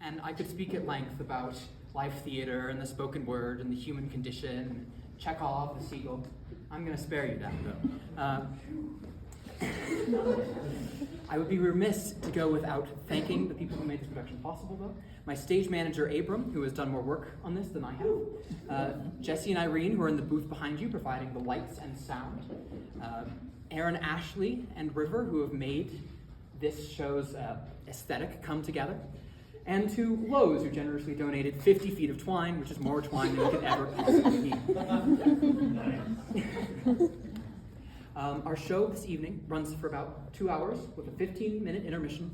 and I could speak at length about live theater and the spoken word and the human condition, Chekhov, the Seagull. I'm going to spare you that, though. I would be remiss to go without thanking the people who made this production possible, though. My stage manager, Abram, who has done more work on this than I have. Jesse and Irene, who are in the booth behind you, providing the lights and sound. Aaron, Ashley, and River, who have made this show's aesthetic come together. And to Lowe's, who generously donated 50 feet of twine, which is more twine than we could ever possibly need. Our show this evening runs for about 2 hours with a 15-minute intermission.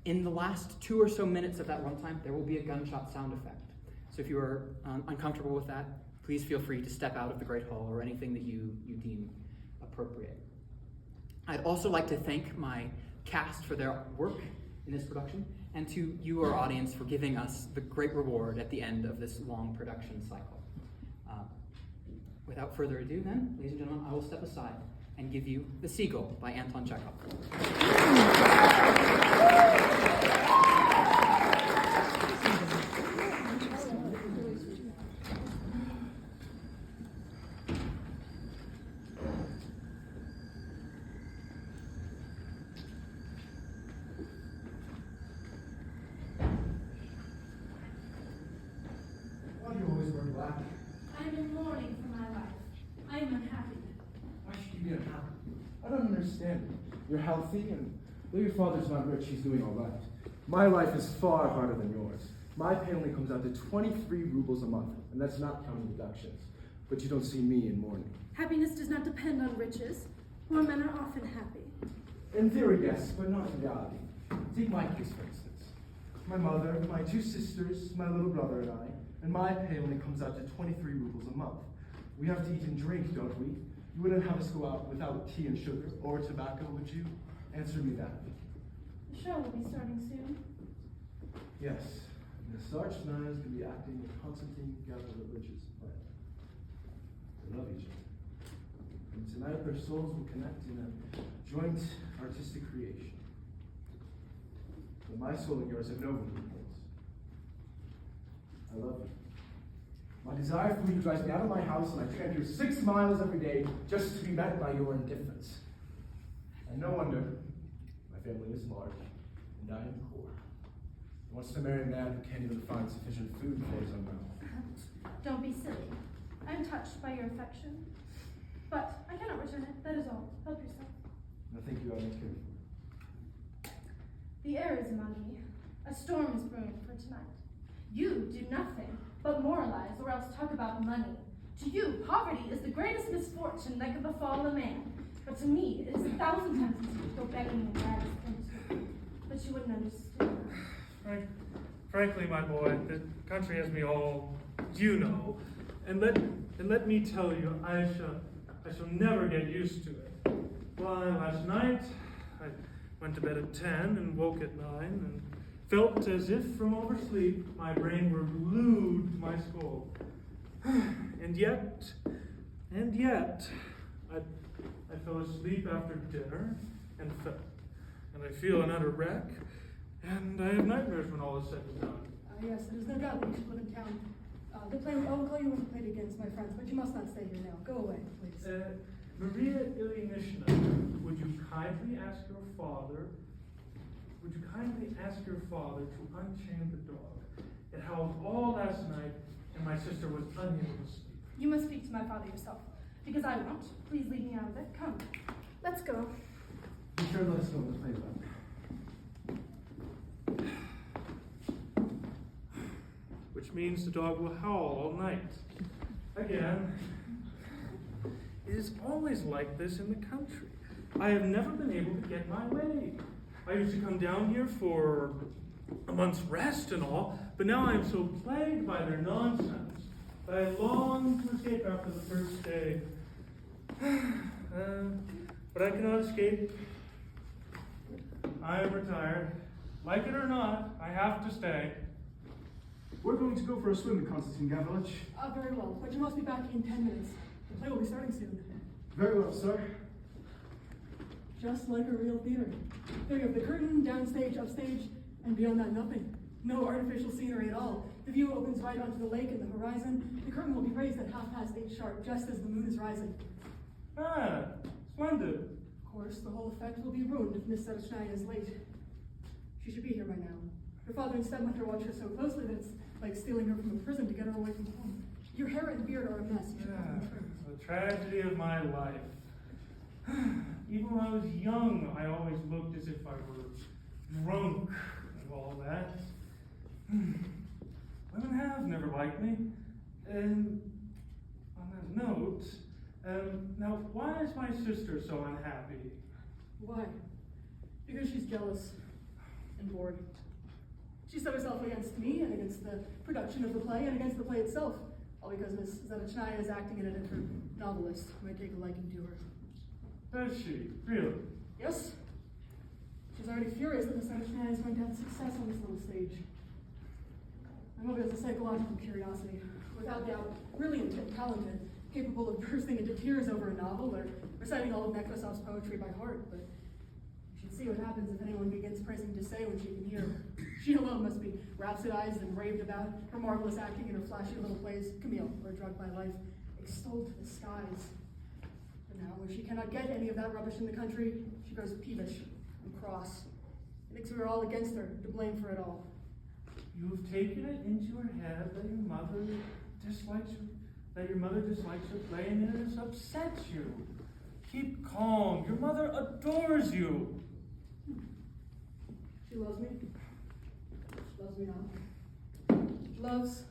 In the last 2 or so minutes of that runtime, there will be a gunshot sound effect. So if you are uncomfortable with that, please feel free to step out of the Great Hall or anything that you deem appropriate. I'd also like to thank my cast for their work in this production, and to you, our audience, for giving us the great reward at the end of this long production cycle. Without further ado, then, ladies and gentlemen, I will step aside and give you The Seagull by Anton Chekhov. Why do you always wear black? I'm in mourning for my life. I'm unhappy. Why should you be unhappy? I don't understand. You're healthy, and though your father's not rich, he's doing all right. My life is far harder than yours. My pay only comes out to 23 rubles a month, and that's not counting deductions. But you don't see me in mourning. Happiness does not depend on riches. Poor men are often happy. In theory, yes, but not in reality. Take my case, for instance. My mother, my 2 sisters, my little brother, and I, and my pay only comes out to 23 rubles a month. We have to eat and drink, don't we? You wouldn't have us go out without tea and sugar or tobacco, would you? Answer me that. The show will be starting soon. Yes. And the Sarge Snider is going to be acting in Constantine Gavrilovich's play. They love each other. And tonight their souls will connect in a joint artistic creation. But my soul and yours have no roommates. I love you. My desire for you drives me out of my house, and I tramp here 6 miles every day just to be met by your indifference. And no wonder. My family is large, and I am poor. He wants to marry a man who can't even find sufficient food for his own mouth. Don't be silly. I'm touched by your affection. But I cannot return it, that is all. Help yourself. No, thank you, I don't care. The air is muggy. A storm is brewing for tonight. You do nothing but moralize or else talk about money. To you, poverty is the greatest misfortune that could befall a man. But to me, it is 1,000 times easier to go begging and rags into. But you wouldn't understand. Frankly, my boy, the country has me all, you know. And let me tell you, I shall never get used to it. Why, last night, I went to bed at 10 and woke at 9 and felt as if from oversleep my brain were glued to my skull. And yet, I fell asleep after dinner and I feel an utter wreck, and I have nightmares when all is said and done. Yes, there's no doubt that you should live in town. I will call you when played against my friends, but you must not stay here now. Go away, please. Maria Ilyinishna, would you kindly ask your father to unchain the dog? It howled all last night, and my sister was unable to sleep. You must speak to my father yourself, because I won't. Please leave me out of it. Come, let's go. Be sure to let us know when the play's done. Which means the dog will howl all night. Again, it is always like this in the country. I have never been able to get my way. I used to come down here for a month's rest and all, but now I am so plagued by their nonsense that I long to escape after the first day. But I cannot escape. I am retired. Like it or not, I have to stay. We're going to go for a swim in Constantine Gavrilovich. Very well, but you must be back in 10 minutes. The play will be starting soon. Very well, sir. Just like a real theater. There you have the curtain, downstage, upstage, and beyond that, nothing. No artificial scenery at all. The view opens right onto the lake and the horizon. The curtain will be raised at 8:30 sharp, just as the moon is rising. Ah, splendid. Of course, the whole effect will be ruined if Miss Sarashnaya is late. She should be here by now. Her father and stepmother watch her so closely that it's like stealing her from a prison to get her away from home. Your hair and beard are a mess. You should have them trimmed. The tragedy of my life. Even when I was young, I always looked as if I were drunk and all that. Women have never liked me. And on that note, now why is my sister so unhappy? Why? Because she's jealous and bored. She set herself against me and against the production of the play and against the play itself. All because Miss Zarachnaya is acting in it and her novelist might take a liking to her. Does she? Really? Yes? She's already furious that Miss Zarachnaya is going to have success on this little stage. My mother is a psychological curiosity. Without doubt, brilliant and talented, capable of bursting into tears over a novel or reciting all of Nekrasov's poetry by heart, but you should see what happens if anyone begins praising Dessay when she can hear. She alone must be rhapsodized and raved about, her marvelous acting in her flashy little plays, Camille, or Drugged by Life, extolled to the skies. But now, when she cannot get any of that rubbish in the country, she grows peevish and cross. She thinks we are all against her, to blame for it all. You've taken it into your head that your mother dislikes her playing and it upsets you. Keep calm. Your mother adores you. She loves me. She loves me not. Loves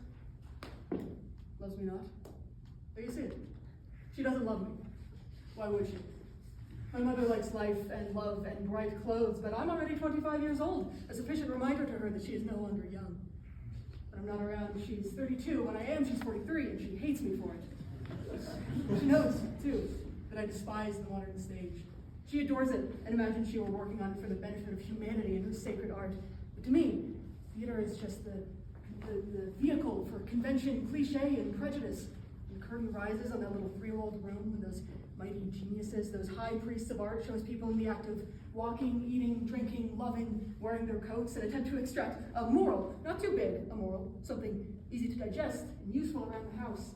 me not. There you see it. She doesn't love me. Why would she? My mother likes life and love and bright clothes, but I'm already 25 years old, a sufficient reminder to her that she is no longer young. When I'm not around, she's 32. When I am, she's 43, and she hates me for it. She knows, too, that I despise the modern stage. She adores it and imagines she were working on it for the benefit of humanity and her sacred art. But to me, theater is just the vehicle for convention, cliche, and prejudice. When the curtain rises on that little 3-walled room when those mighty geniuses, those high priests of art, show us people in the act of walking, eating, drinking, loving, wearing their coats, and attempt to extract a moral, not too big a moral, something easy to digest and useful around the house.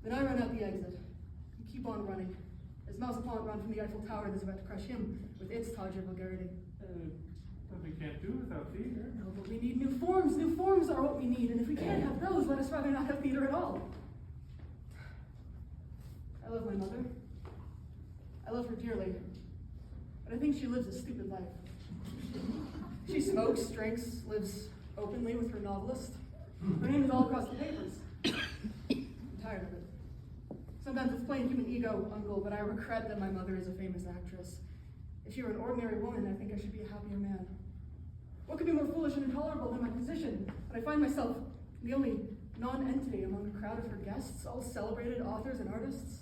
Then I run out the exit and keep on running, as Maidservant ran from the Eiffel Tower that's about to crush him with its Tawdry vulgarity. But we can't do without theater. No, but we need new forms. New forms are what we need, and if we can't have those, let us rather not have theater at all. I love my mother. I love her dearly. But I think she lives a stupid life. She smokes, drinks, lives openly with her novelist. Her name is all across the papers. I'm tired of it. Sometimes it's plain human ego, Uncle, but I regret that my mother is a famous actress. If she were an ordinary woman, I think I should be a happier man. What could be more foolish and intolerable than my position? But I find myself the only non-entity among a crowd of her guests, all celebrated authors and artists.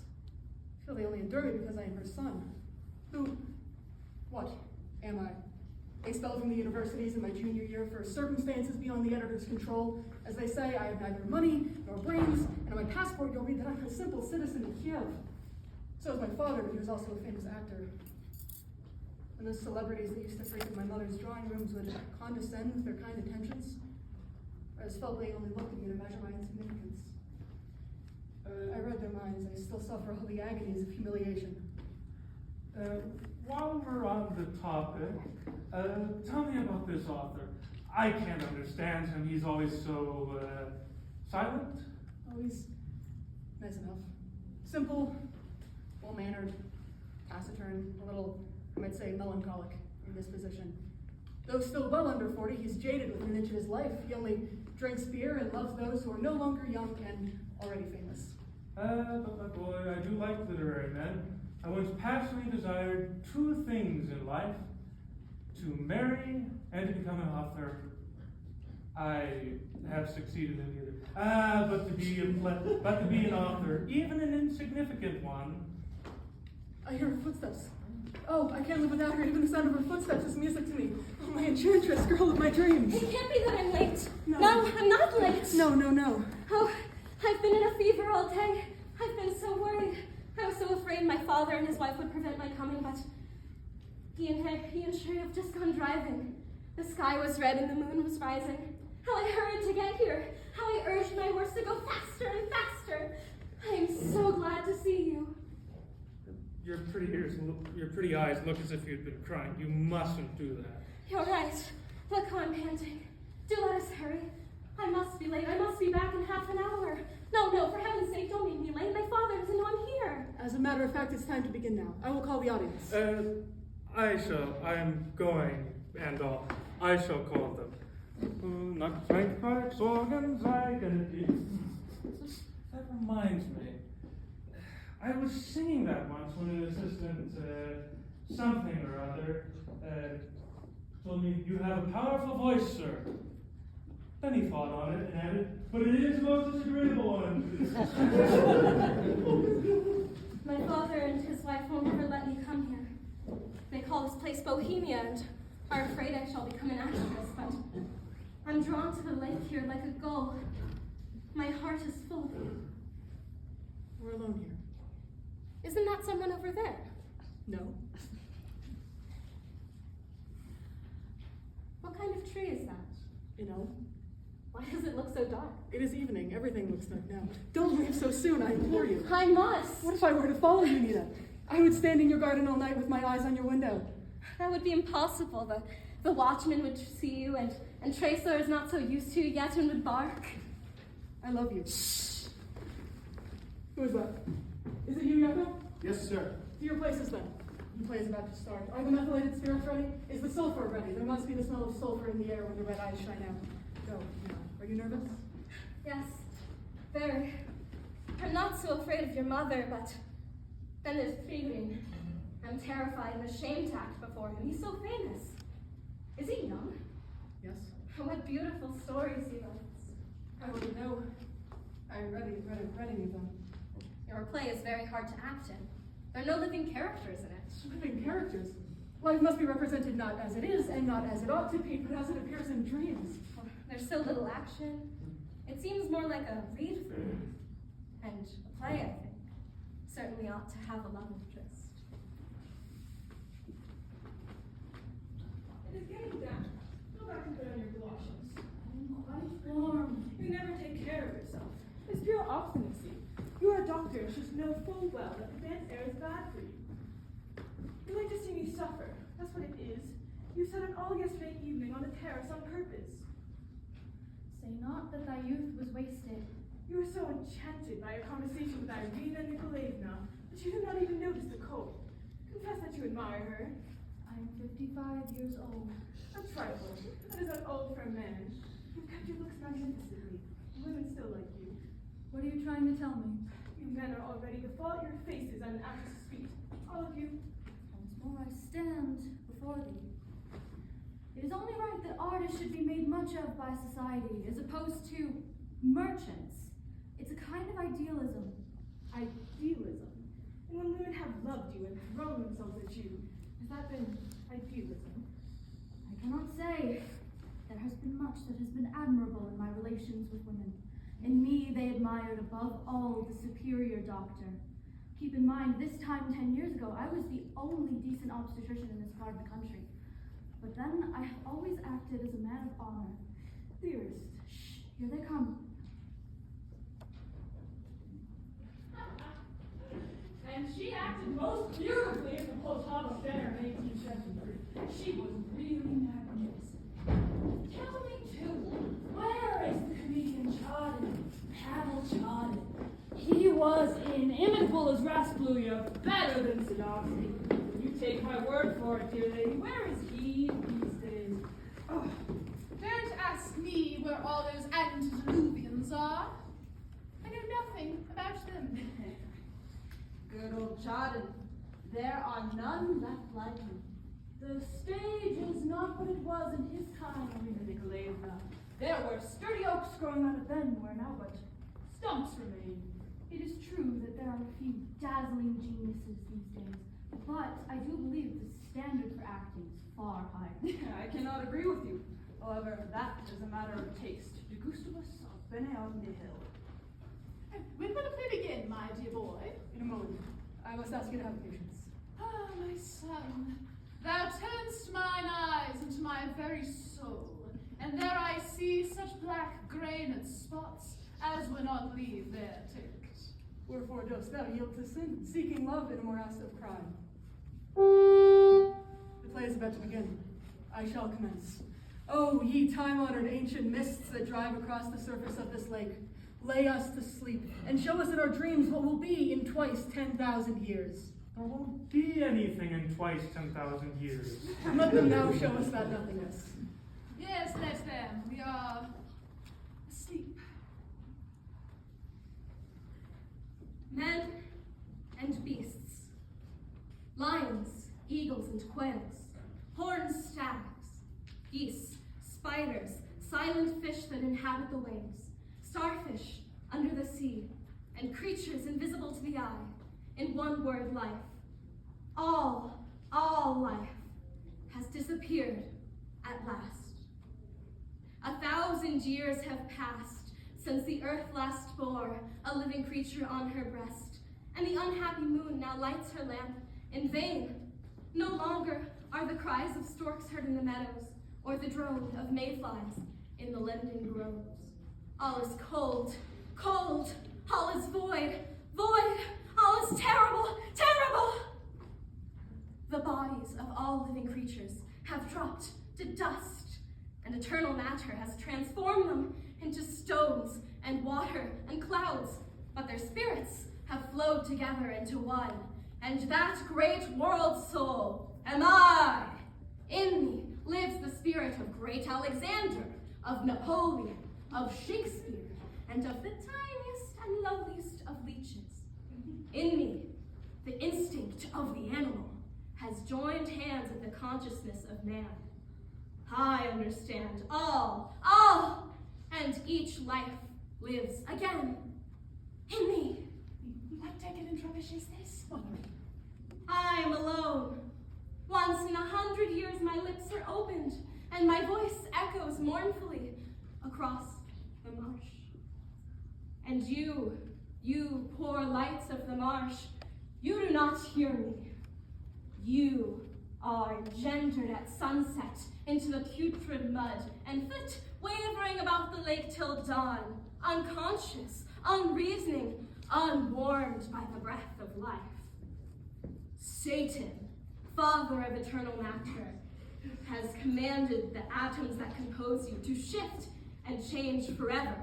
I feel they only endure me because I am her son. What am I? Expelled from the universities in my junior year for circumstances beyond the editor's control. As they say, I have neither money nor brains, and on my passport you'll read that I'm a simple citizen of Kiev. So is my father, but he was also a famous actor. And those celebrities that used to frequent my mother's drawing rooms would condescend with their kind attentions, I just felt they only looked at me to measure my insignificance. I read their minds. I still suffer all the agonies of humiliation. While we're on the topic, tell me about this author. I can't understand him. He's always so silent. Oh, he's nice enough. Simple, well-mannered, taciturn, a little, I might say, melancholic in disposition. Though still well under 40, he's jaded with an inch of his life. He only drinks beer and loves those who are no longer young and already famous. But my boy, I do like literary men. I once passionately desired 2 things in life: to marry and to become an author. I have succeeded in neither. But to be an author, even an insignificant one. I hear her footsteps. Oh, I can't live without her. Even the sound of her footsteps is music to me. Oh, my enchantress, girl of my dreams. It can't be that I'm late. No. No, I'm not late. No. Oh, I've been in a fever all day. I've been so worried. I was so afraid my father and his wife would prevent my coming, but he and Shamreyev have just gone driving. The sky was red and the moon was rising. How I hurried to get here. How I urged my horse to go faster and faster. I am so glad to see you. Your pretty eyes look as if you'd been crying. You mustn't do that. You're right. Look how I'm panting. Do let us hurry. I must be late. I must be back in half an hour. No, for heaven's sake, don't make me late. My father doesn't know I'm here. As a matter of fact, it's time to begin now. I will call the audience. I am going, and I shall call them. Not Frank Park's organs, That reminds me. I was singing that once when an assistant, something or other, told me, "You have a powerful voice, sir." Then he thought on it and added, "But it is the most disagreeable one." My father and his wife won't ever let me come here. They call this place Bohemia and are afraid I shall become an actress, but I'm drawn to the lake here like a gull. My heart is full of you. We're alone here. Isn't that someone over there? No. What kind of tree is that? You know, Why does it look so dark? it is evening. Everything looks dark now. Don't leave so soon, I implore you. I must. What if I were to follow you, Nina? I would stand in your garden all night with my eyes on your window. That would be impossible. The watchman would see you, and Tracer is not so used to you yet and would bark. I love you. Who is that? Is it you, Yakov? Yes, sir. To your places then. The play is about to start. Are the methylated spirits ready? Is the sulfur ready? There must be the smell of sulfur in the air when the red eyes shine out. Go, Nina. Are you nervous? Yes, very. I'm not so afraid of your mother, but then there's Trigorin. I'm terrified and ashamed to act before him. He's so famous. Is he young? Yes. What beautiful stories he writes. I wouldn't know. I read them. Your play is very hard to act in. There are no living characters in it. Living characters. Life must be represented not as it is and not as it ought to be, but as it appears in dreams. There's so little action. It seems more like a read through. And a play, I think, certainly ought to have a love interest. It is getting dark. Go back and put on your galoshes. I'm quite warm. You never take care of yourself. It's pure obstinacy. You are a doctor and should know full well that the dense air is bad for you. You like to see me suffer. That's what it is. You sat up all yesterday evening on the terrace on purpose. Say not that thy youth was wasted. You were so enchanted by your conversation with Andreevna Nikolaevna that you did not even notice the cold. Confess that you admire her. I am 55 years old. A trifle. That is not old for a man. You've kept your looks magnificently. Women still like you. What are you trying to tell me? You men are already to fall at your faces on an actress's feet. All of you. Once more I stand before thee. It is only right that artists should be made much of by society, as opposed to merchants. It's a kind of idealism. Idealism. And when women have loved you and thrown themselves at you, has that been idealism? I cannot say. There has been much that has been admirable in my relations with women. In me, they admired above all the superior doctor. Keep in mind, this time 10 years ago, I was the only decent obstetrician in this part of the country. But then I have always acted as a man of honor. Dearest, shh, here they come. And she acted most beautifully in the Poltava Fair in 1873. She was really magnificent. Tell me, too, where is the comedian Chardin? Pavel Chardin. He was inimitable as Raspulia, better than Sadovsky. You take my word for it, dear lady. Where is he these days? Oh. Don't ask me where all those antediluvians are. I know nothing about them. Good old Chardin. There are none left like him. The stage is not what it was in his time, Arina Nikolaevna. There were sturdy oaks growing out of them where now but stumps remain. It is true that there are a few dazzling geniuses these days, but I do believe the standard for acting is far higher. I cannot agree with you. However, that is a matter of taste. De gustibus bene out nihil. When will the play begin, my dear boy? In a moment. I must ask you to have patience. Ah, my son, thou turnst mine eyes into my very at spots as will not leave their tilt. Wherefore dost thou yield to sin, seeking love in a morass of crime? The play is about to begin. I shall commence. Oh, ye time-honored ancient mists that drive across the surface of this lake, lay us to sleep, and show us in our dreams what will be in twice 10,000 years. There won't be anything in twice 10,000 years. Let them now show us that nothingness. Yes, let them. We are asleep. Men and beasts, lions, eagles, and quails, horned stags, geese, spiders, silent fish that inhabit the waves, starfish under the sea, and creatures invisible to the eye, in one word, life. All life has disappeared at last. 1,000 years have passed since the earth last bore a living creature on her breast, and the unhappy moon now lights her lamp in vain. No longer are the cries of storks heard in the meadows, or the drone of mayflies in the linden groves. All is cold, cold, all is void, void, all is terrible, terrible. The bodies of all living creatures have dropped to dust, and eternal matter has transformed them into stones and water and clouds, but their spirits have flowed together into one, and that great world soul am I. In me lives the spirit of great Alexander, of Napoleon, of Shakespeare, and of the tiniest and loveliest of leeches. In me, the instinct of the animal has joined hands with the consciousness of man. I understand all, and each life lives again in me. What decadent rubbish is this? I am alone. Once in 100 years my lips are opened, and my voice echoes mournfully across the marsh. And you poor lights of the marsh, you do not hear me. You are engendered at sunset into the putrid mud, and flit wavering about the lake till dawn, unconscious, unreasoning, unwarmed by the breath of life. Satan, father of eternal matter, has commanded the atoms that compose you to shift and change forever.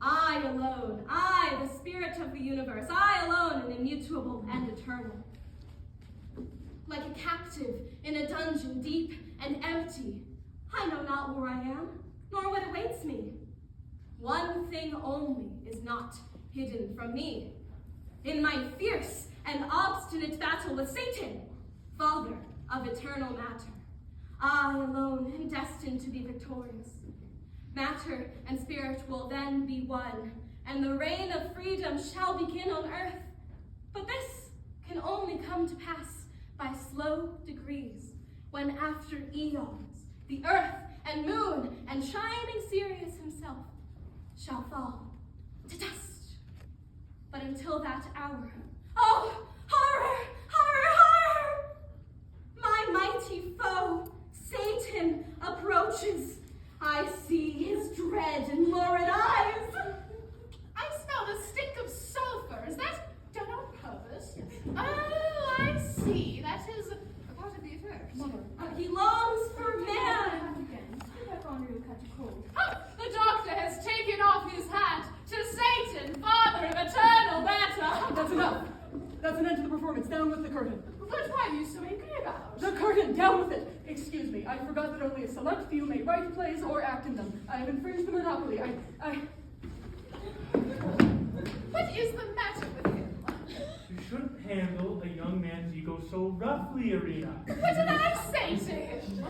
I alone, I, the spirit of the universe, I alone am immutable and eternal. Like a captive in a dungeon deep and empty, I know not where I am, nor what awaits me. One thing only is not hidden from me. In my fierce and obstinate battle with Satan, father of eternal matter, I alone am destined to be victorious. Matter and spirit will then be one, and the reign of freedom shall begin on earth. But this can only come to pass by slow degrees, when after eons, the earth and moon and shining Sirius himself shall fall to dust. But until that hour, oh, horror, horror, horror! My mighty foe, Satan, approaches. I see his dread and lurid eyes. I smell the stink of sulfur. Is that done on purpose? Oh, I see. That is a part of the effect. He longs for man. Step back on you, catch a cold. Oh, the doctor has taken off his hat to Satan, father of eternal matter. That's enough. That's an end to the performance. Down with the curtain. But what are you so angry about? The curtain, down with it! Excuse me, I forgot that only a select few may write plays or act in them. I have infringed the monopoly. What is the matter with him? You shouldn't handle a young man's ego so roughly, Irina. What did I say to him?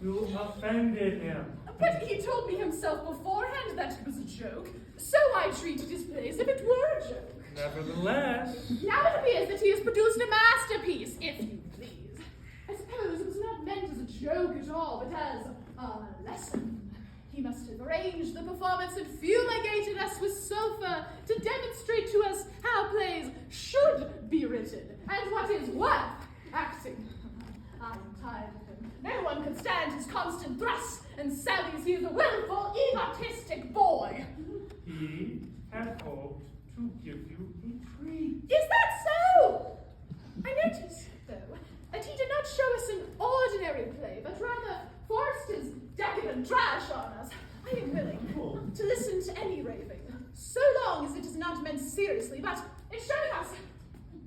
You offended him. But he told me himself beforehand that it was a joke, so I treated his play as if it were a joke. Nevertheless, Now it appears that he has produced a masterpiece, if you please. I suppose it was not meant as a joke at all, but as a lesson. He must have arranged the performance and fumigated us with sulfur to demonstrate to us how plays should be written and what is worth acting. I am tired of him. No one one could stand his constant thrusts, and Sally's he is a willful, egotistic boy. He had hoped to give you a treat. Is that so? I noticed, though, that he did not show us an ordinary play, but rather forced his decadent trash on us. I am willing to listen to any raving, so long as it is not meant seriously, but in showing us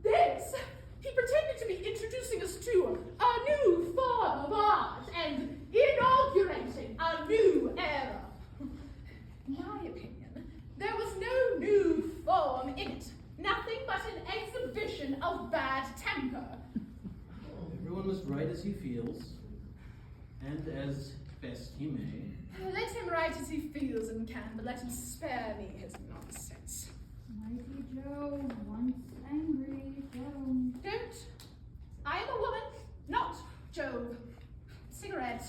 this, he pretended to be introducing us to a new form of art and inaugurating a new era. In my opinion, there was no new form in it. Nothing but an exhibition of bad temper. Everyone must write as he feels, and as best he may. Let him write as he feels and can, but let him spare me his nonsense. Mighty Joe, once angry, Joe. Don't. I am a woman, not Jove. Cigarette.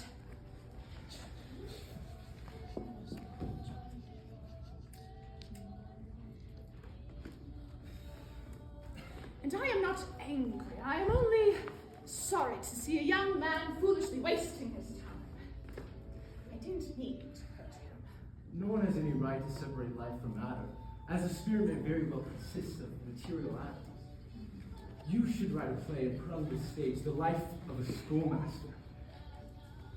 And I am not angry. I am only sorry to see a young man foolishly wasting his time. I didn't mean to hurt him. No one has any right to separate life from matter, as the spirit may very well consist of material atoms. You should write a play and put on the stage the life of a schoolmaster.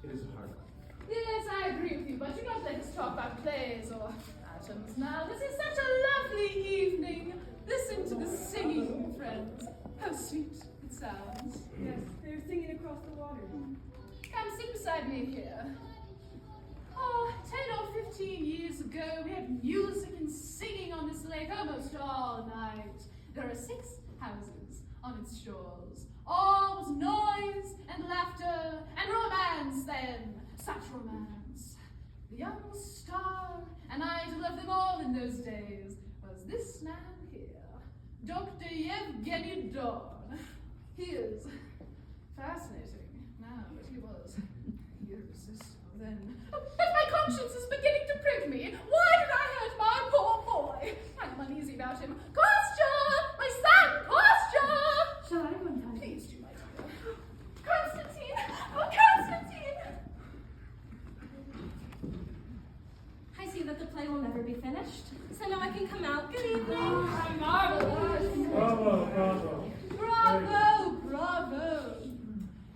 It is a hard life. Yes, I agree with you, but do not let us talk about plays or atoms now. This is such a lovely evening. Listen to the singing, friends. How sweet it sounds. Yes, they're singing across the water. Come sit beside me here. Oh, 10 or 15 years ago, we had music and singing on this lake almost all night. There are 6 houses on its shores. All was noise and laughter and romance then. Such romance. The young star and idol of them all in those days was this man here, Dr. Yevgeny Dorn. He is fascinating now, but he was irresistible then. Oh, but my conscience is beginning to prick me. Why did I hurt my poor boy? I'm uneasy about him. Kostya! My son, Kostya! Shall I go and find him? Please do, my dear. Constantine! Oh, Constantine! I see that the play will never be finished, so now I can come out. Good evening. Marvelous! Bravo, bravo. Bravo, bravo!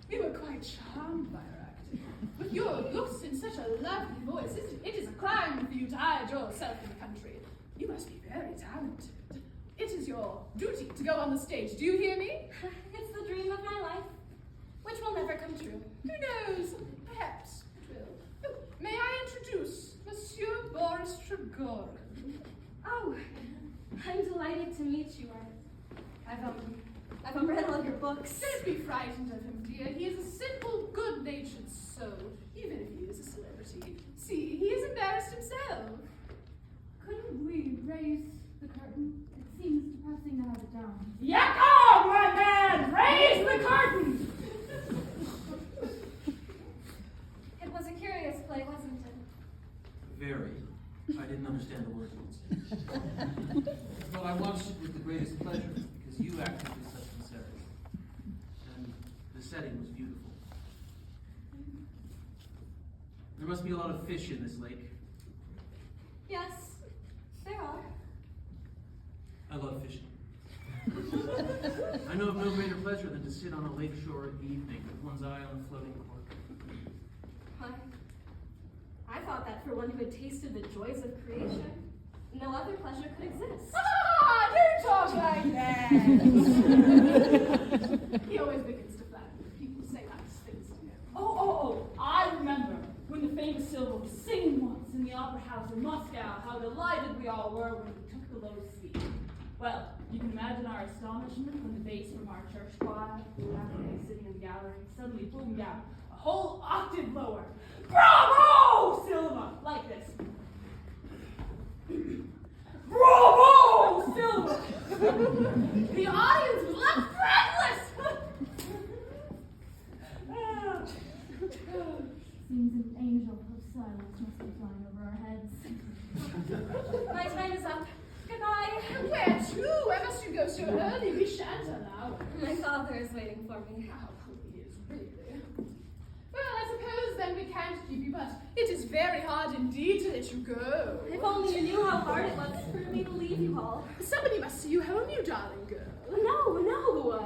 We were quite charmed by your acting. With your looks and such a lovely voice, it is a crime for you to hide yourself in the country. You must be very talented. It is your duty to go on the stage. Do you hear me? It's the dream of my life, which will never come true. Who knows? Perhaps it will. Oh, may I introduce Monsieur Boris Trigorin? Oh, I'm delighted to meet you. I've read all your books. Don't be frightened of him, dear. He is a simple, good-natured soul, even if he is a celebrity. See, he is embarrassed himself. Couldn't we raise the curtain? It seems depressing to have it down. Yakov, my man! Raise the curtain! It was a curious play, wasn't it? Very. I didn't understand the words once. But I watched it with the greatest pleasure, because you acted with such sincerity. And the setting was beautiful. There must be a lot of fish in this lake. Yes, there are. I love fishing. I know of no greater pleasure than to sit on a lakeshore evening with one's eye on the floating cork. I thought that for one who had tasted the joys of creation, no other pleasure could exist. Ah, don't talk like that. He always begins to flatter when people say nice things to him. Oh, I remember when the famous Silver was singing once in the opera house in Moscow, how delighted we all were when we took the low C. Well, you can imagine our astonishment when the bass from our church choir, after sitting in the gallery, suddenly boomed out a whole octave lower. Bravo, Silva! Like this. Bravo, Silva! The audience was left breathless. Seems an angel of silence must be flying over our heads. My time is up. Goodbye. Where to? Where must you go so early? We shan't allow it. My father is waiting for me. How please, really. Well, I suppose very hard indeed to let you go. If only you knew how hard it was for me to leave you all. Somebody must see you home, you darling girl. No.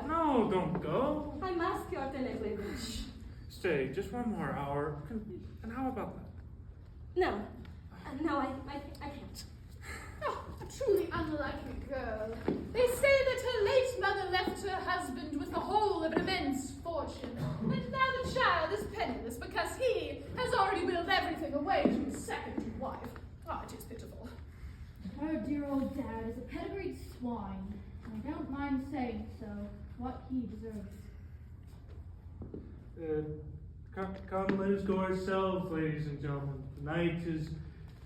No, don't go. I must go to Medvedenko. Stay just one more hour. And how about that? No, I can't. Oh, a truly unlikely girl. They say that her late mother left her husband with the whole of an immense fortune, and now the child is penniless because he has already willed everything away to his second wife. Oh, it is pitiful. Her dear old dad is a pedigreed swine, and I don't mind saying so. What he deserves. Come, let us go ourselves, ladies and gentlemen. The night is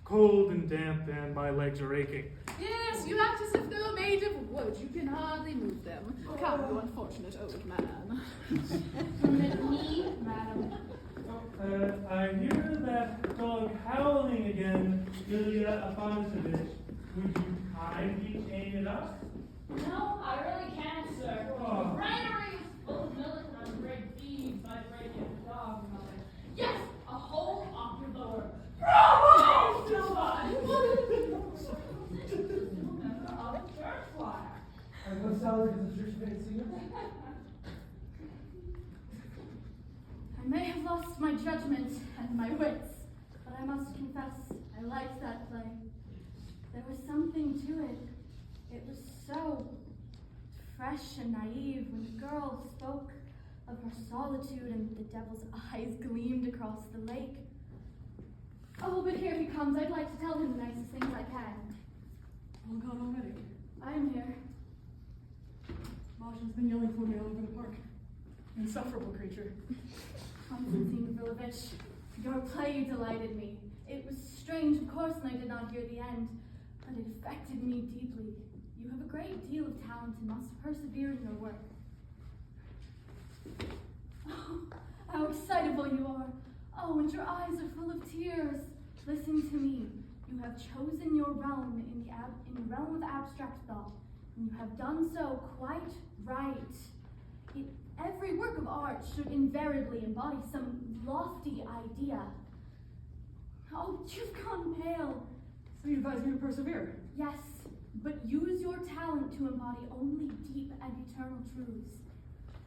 cold and damp, and my legs are aching. Yes, you act as if they were made of wood. You can hardly move them. Come, you unfortunate old man. Permit me, madam. I hear that dog howling again, Ilya Afanasovich. Would you kindly chain it up? No, I really can't, sir. Oh. The granary is full of milk and I'm great thieves by breaking a dog mother. Yes, a whole opera lower. Bravo! So fun! A church choir. And what salary does the church pay singer? I may have lost my judgment and my wits, but I must confess I liked that play. There was something to it. It was so fresh and naive when the girl spoke of her solitude and the devil's eyes gleamed across the lake. Oh, but here he comes. I'd like to tell him the nicest things I can. All gone already. I'm here. Masha's been yelling for me all over the park. Insufferable creature. Konstantin Vilovich, your play delighted me. It was strange, of course, and I did not hear the end, but it affected me deeply. You have a great deal of talent and must persevere in your work. Oh, how excitable you are. Oh, and your eyes are full of tears. Listen to me. You have chosen your realm in the realm of abstract thought, and you have done so quite right. Every work of art should invariably embody some lofty idea. Oh, you've gone pale. So you advise me to persevere? Yes, but use your talent to embody only deep and eternal truths.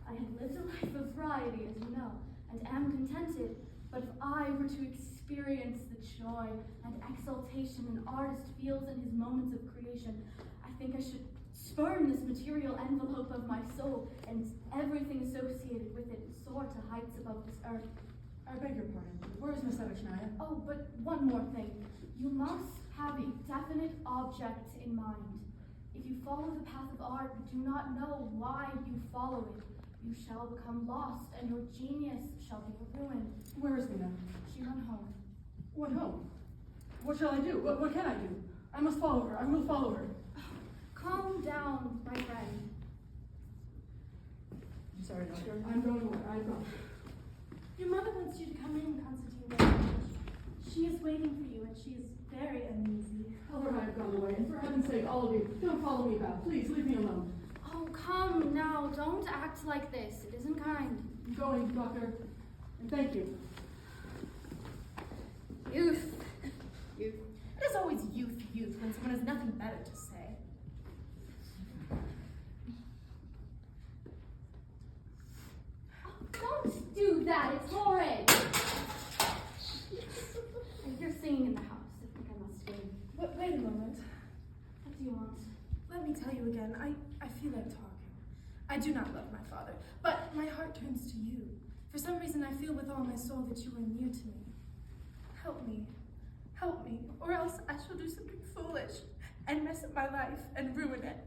I have lived a life of variety, as you know, and am contented, but if I were to experience the joy and exaltation an artist feels in his moments of creation, I think I should spurn this material envelope of my soul and everything associated with it and soar to heights above this earth. I beg your pardon. Where is Miss Avishnaya? Oh, but one more thing. You must have a definite object in mind. If you follow the path of art but do not know why you follow it, you shall become lost and your genius shall be ruined. Where is Nina? She went home. Went home. What shall I do? What can I do? I must follow her. I will follow her. Calm down, my friend. I'm sorry, Doctor. I'm going away. I'm gone. Your mother wants you to come in, Konstantin. She is waiting for you, and she is very uneasy. Tell her I have gone away, and for heaven's sake, all of you, don't follow me about. Please, leave me alone. Oh, come now. Don't act like this. It isn't kind. I'm going, Doctor. And thank you. Youth. Youth. It is always youth when someone has nothing better to say. Don't do that. It's horrid. You're singing in the house. I think I must go. Wait a moment. What do you want? Let me tell you again. I feel like talking. I do not love my father, but my heart turns to you. For some reason, I feel with all my soul that you are near to me. Help me, or else I shall do something foolish and mess up my life and ruin it.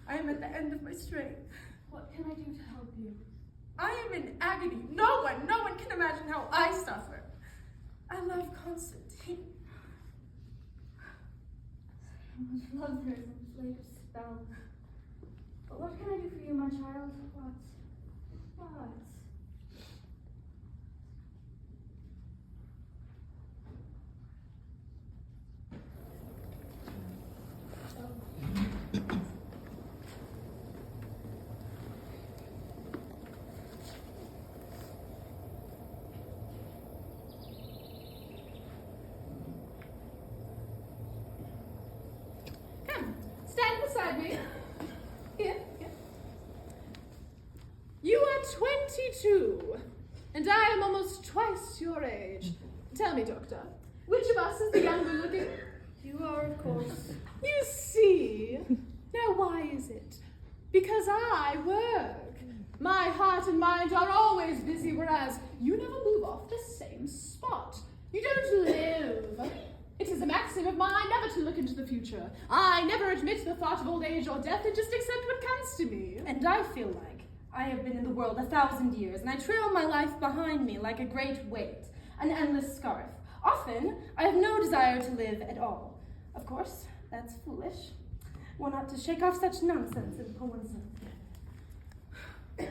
I am at the end of my strength. What can I do to help you? I am in agony. No one can imagine how I suffer. I love Konstantin. I love her as a slave spell. But what can I do for you, my child? What? beside me. Here. You are 22, and I am almost twice your age. Tell me, Doctor, which of us is the younger looking? You are, of course. You see. Now, why is it? Because I work. My heart and mind are always busy, whereas you never move off the same spot. You don't live. It is a maxim of mine never to look into the future. I never admit the thought of old age or death and just accept what comes to me. And I feel like I have been in the world 1,000 years, and I trail my life behind me like a great weight, an endless scarf. Often, I have no desire to live at all. Of course, that's foolish. One ought to shake off such nonsense and pull oneself. And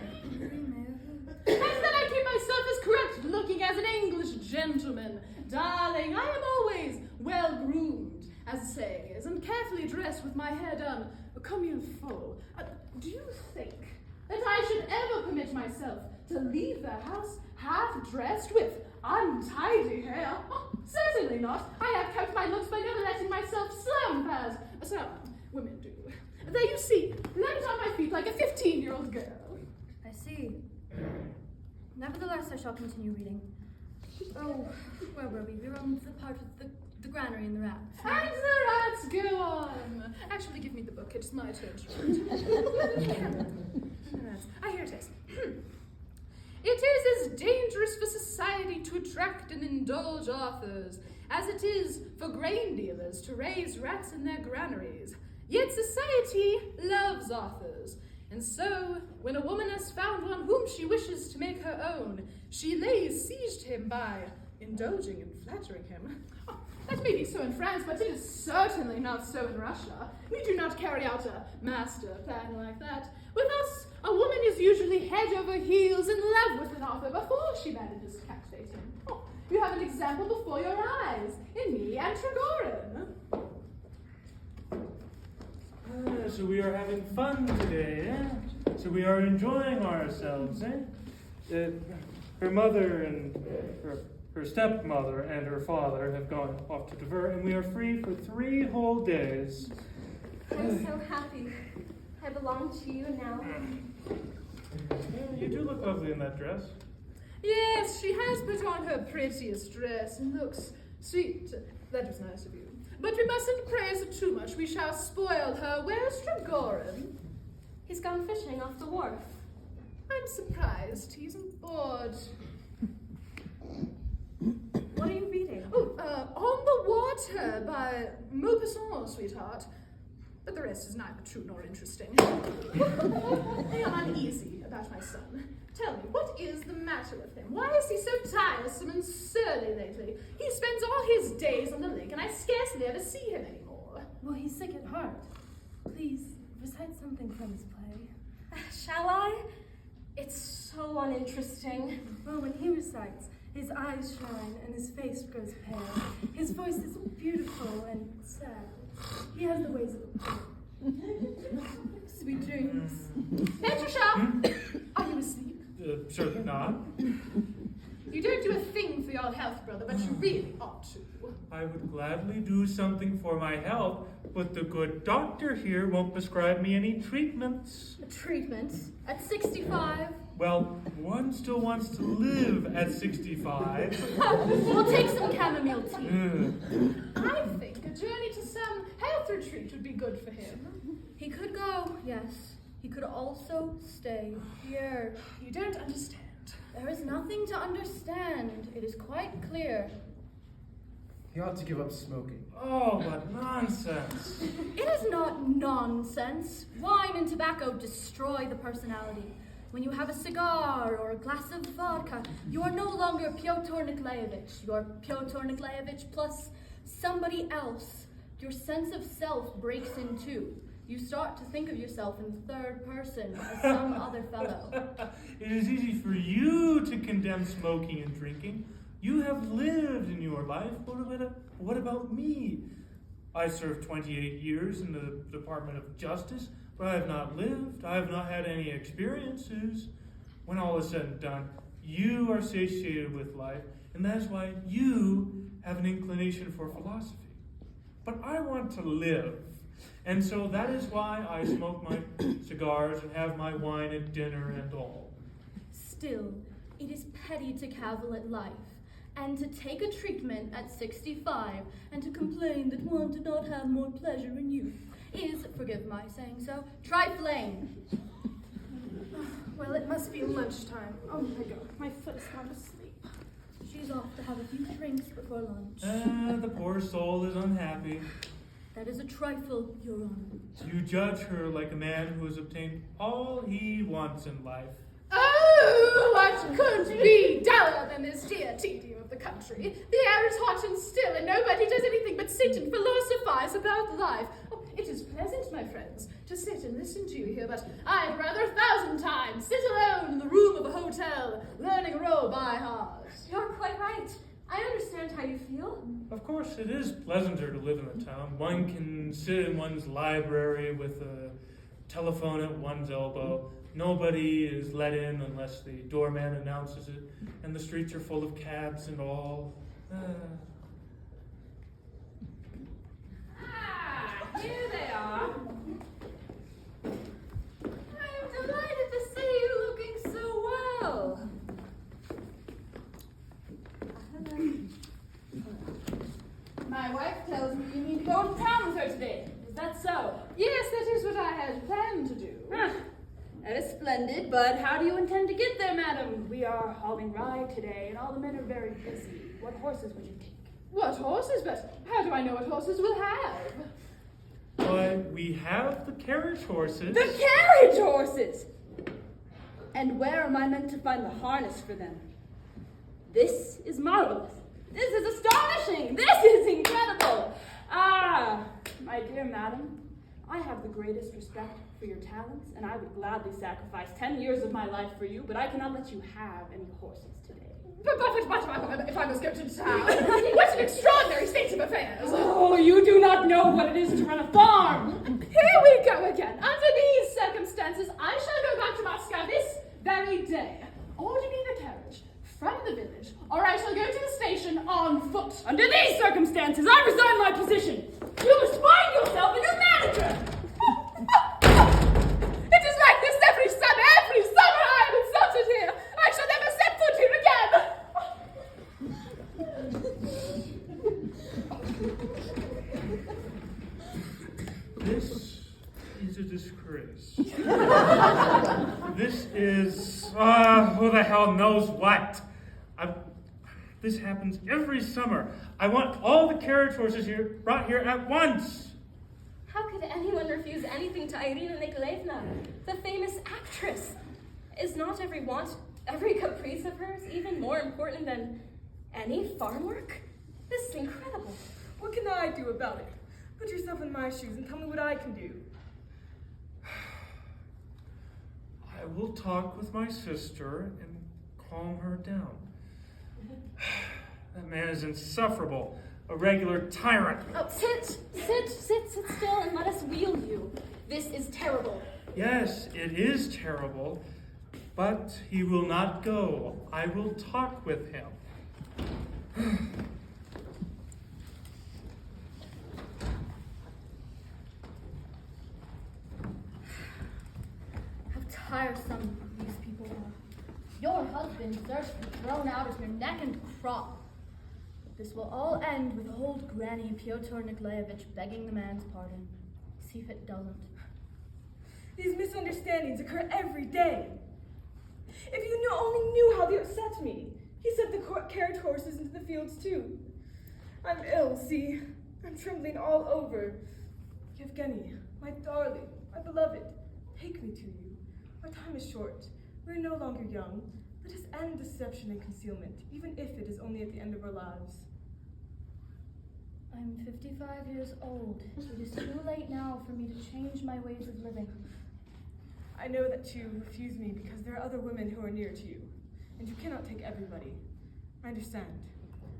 then I keep myself as correct looking as an English gentleman. Darling, I am always well-groomed, as the saying is, and carefully dressed with my hair done comme il faut. Do you think that I should ever permit myself to leave the house half-dressed with untidy hair? Oh, certainly not. I have kept my looks by never letting myself slump as some women do. There you see, light on my feet like a 15-year-old girl. I see. Nevertheless, I shall continue reading. Oh, where were we? We were on the part with the granary and the rats. And the rats, go on. Actually, give me the book. It's my turn to read. Here it is. It is as dangerous for society to attract and indulge authors as it is for grain dealers to raise rats in their granaries. Yet society loves authors, and so when a woman has found one whom she wishes to make her own, she lays siege to him by indulging and flattering him. Oh, that may be so in France, but it is certainly not so in Russia. We do not carry out a master plan like that. With us, a woman is usually head over heels in love with an author before she manages to captivate him. Oh, you have an example before your eyes, in me and Trigorin. So we are having fun today, eh? So we are enjoying ourselves, eh? Her mother and her stepmother and her father have gone off to divert, and we are free for 3 whole days. I'm so happy. I belong to you now. Yeah, you do look lovely in that dress. Yes, she has put on her prettiest dress and looks sweet. That was nice of you. But we mustn't praise her too much. We shall spoil her. Where's Trigorin? He's gone fishing off the wharf. I'm surprised. He isn't bored. What are you reading? Oh, On the Water by Maupassant, sweetheart. But the rest is neither true nor interesting. I am uneasy about my son. Tell me, what is the matter with him? Why is he so tiresome and surly lately? He spends all his days on the lake, and I scarcely ever see him anymore. Well, he's sick at heart. Please, recite something from his play. Shall I? It's so uninteresting. Well, when he recites, his eyes shine and his face grows pale. His voice is beautiful and sad. He has the ways of a poet. Sweet dreams. Petrusha, are you asleep? Certainly not. You don't do a thing for your health, brother, but you really ought to. I would gladly do something for my health, but the good doctor here won't prescribe me any treatments. Treatment? At 65? Well, one still wants to live at 65. We'll take some chamomile tea. I think a journey to some health retreat would be good for him. He could go, yes. He could also stay here. You don't understand. There is nothing to understand. It is quite clear. He ought to give up smoking. Oh, what nonsense. It is not nonsense. Wine and tobacco destroy the personality. When you have a cigar or a glass of vodka, you are no longer Pyotr Nikolaevich. You are Pyotr Nikolaevich plus somebody else. Your sense of self breaks in two. You start to think of yourself in the third person as some other fellow. It is easy for you to condemn smoking and drinking. You have lived in your life. What about me? I served 28 years in the Department of Justice, but I have not lived. I have not had any experiences. When all is said and done, you are satiated with life, and that is why you have an inclination for philosophy. But I want to live. And so that is why I smoke my cigars and have my wine at dinner and all. Still, it is petty to cavil at life, and to take a treatment at 65, and to complain that one did not have more pleasure in youth, is, forgive my saying so, trifling. Well, it must be lunchtime. Oh my God, my foot is gone to sleep. She's off to have a few drinks before lunch. The poor soul is unhappy. That is a trifle, Your Honor. You judge her like a man who has obtained all he wants in life. Oh, what could be duller than this dear tedium of the country? The air is hot and still, and nobody does anything but sit and philosophize about life. Oh, it is pleasant, my friends, to sit and listen to you here, but I'd rather 1,000 times sit alone in the room of a hotel, learning a role by heart. You're quite right. I understand how you feel. Of course, it is pleasanter to live in the town. One can sit in one's library with a telephone at one's elbow. Nobody is let in unless the doorman announces it, and the streets are full of cabs and all. Here they are. I am delighted to see you looking so well. My wife tells me you need to go to town with her today. Is that so? Yes, that is what I had planned to do. That is splendid, but how do you intend to get there, madam? We are hauling rye today, and all the men are very busy. What horses would you take? What horses? But how do I know what horses we'll have? Why, we have the carriage horses. The carriage horses! And where am I meant to find the harness for them? This is marvelous. This is astonishing. This is incredible. Ah, my dear madam, I have the greatest respect for your talents, and I would gladly sacrifice 10 years of my life for you, but I cannot let you have any horses today. But if I must go to town, what an extraordinary state of affairs! Oh, you do not know what it is to run a farm. Here we go again. Under these circumstances, I shall go back to Moscow this very day. Order me the carriage from the village, or I shall go to the station on foot. Under these circumstances, I resign my position. You must find yourself a new manager. It is like this every summer. Every summer I am insulted here. I shall never set foot here again. This is a disgrace. This is, who the hell knows what? This happens every summer. I want all the carriage horses here brought here at once. How could anyone refuse anything to Irina Nikolaevna, the famous actress? Is not every want, every caprice of hers even more important than any farm work? This is incredible. What can I do about it? Put yourself in my shoes and tell me what I can do. I will talk with my sister and calm her down. That man is insufferable, a regular tyrant. Oh, sit still and let us wheel you. This is terrible. Yes, it is terrible, but he will not go. I will talk with him. How tiresome these people are. Your husband deserves to be thrown out of your neck and crop. This will all end with old Granny Pyotr Nikolaevich begging the man's pardon. See if it doesn't. These misunderstandings occur every day. If you only knew how they upset me. He sent the carriage horses into the fields too. I'm ill, see? I'm trembling all over. Yevgeny, my darling, my beloved, take me to you. Our time is short. We're no longer young. Let us end deception and concealment, even if it is only at the end of our lives. I'm 55 years old. It is too late now for me to change my ways of living. I know that you refuse me because there are other women who are near to you, and you cannot take everybody. I understand.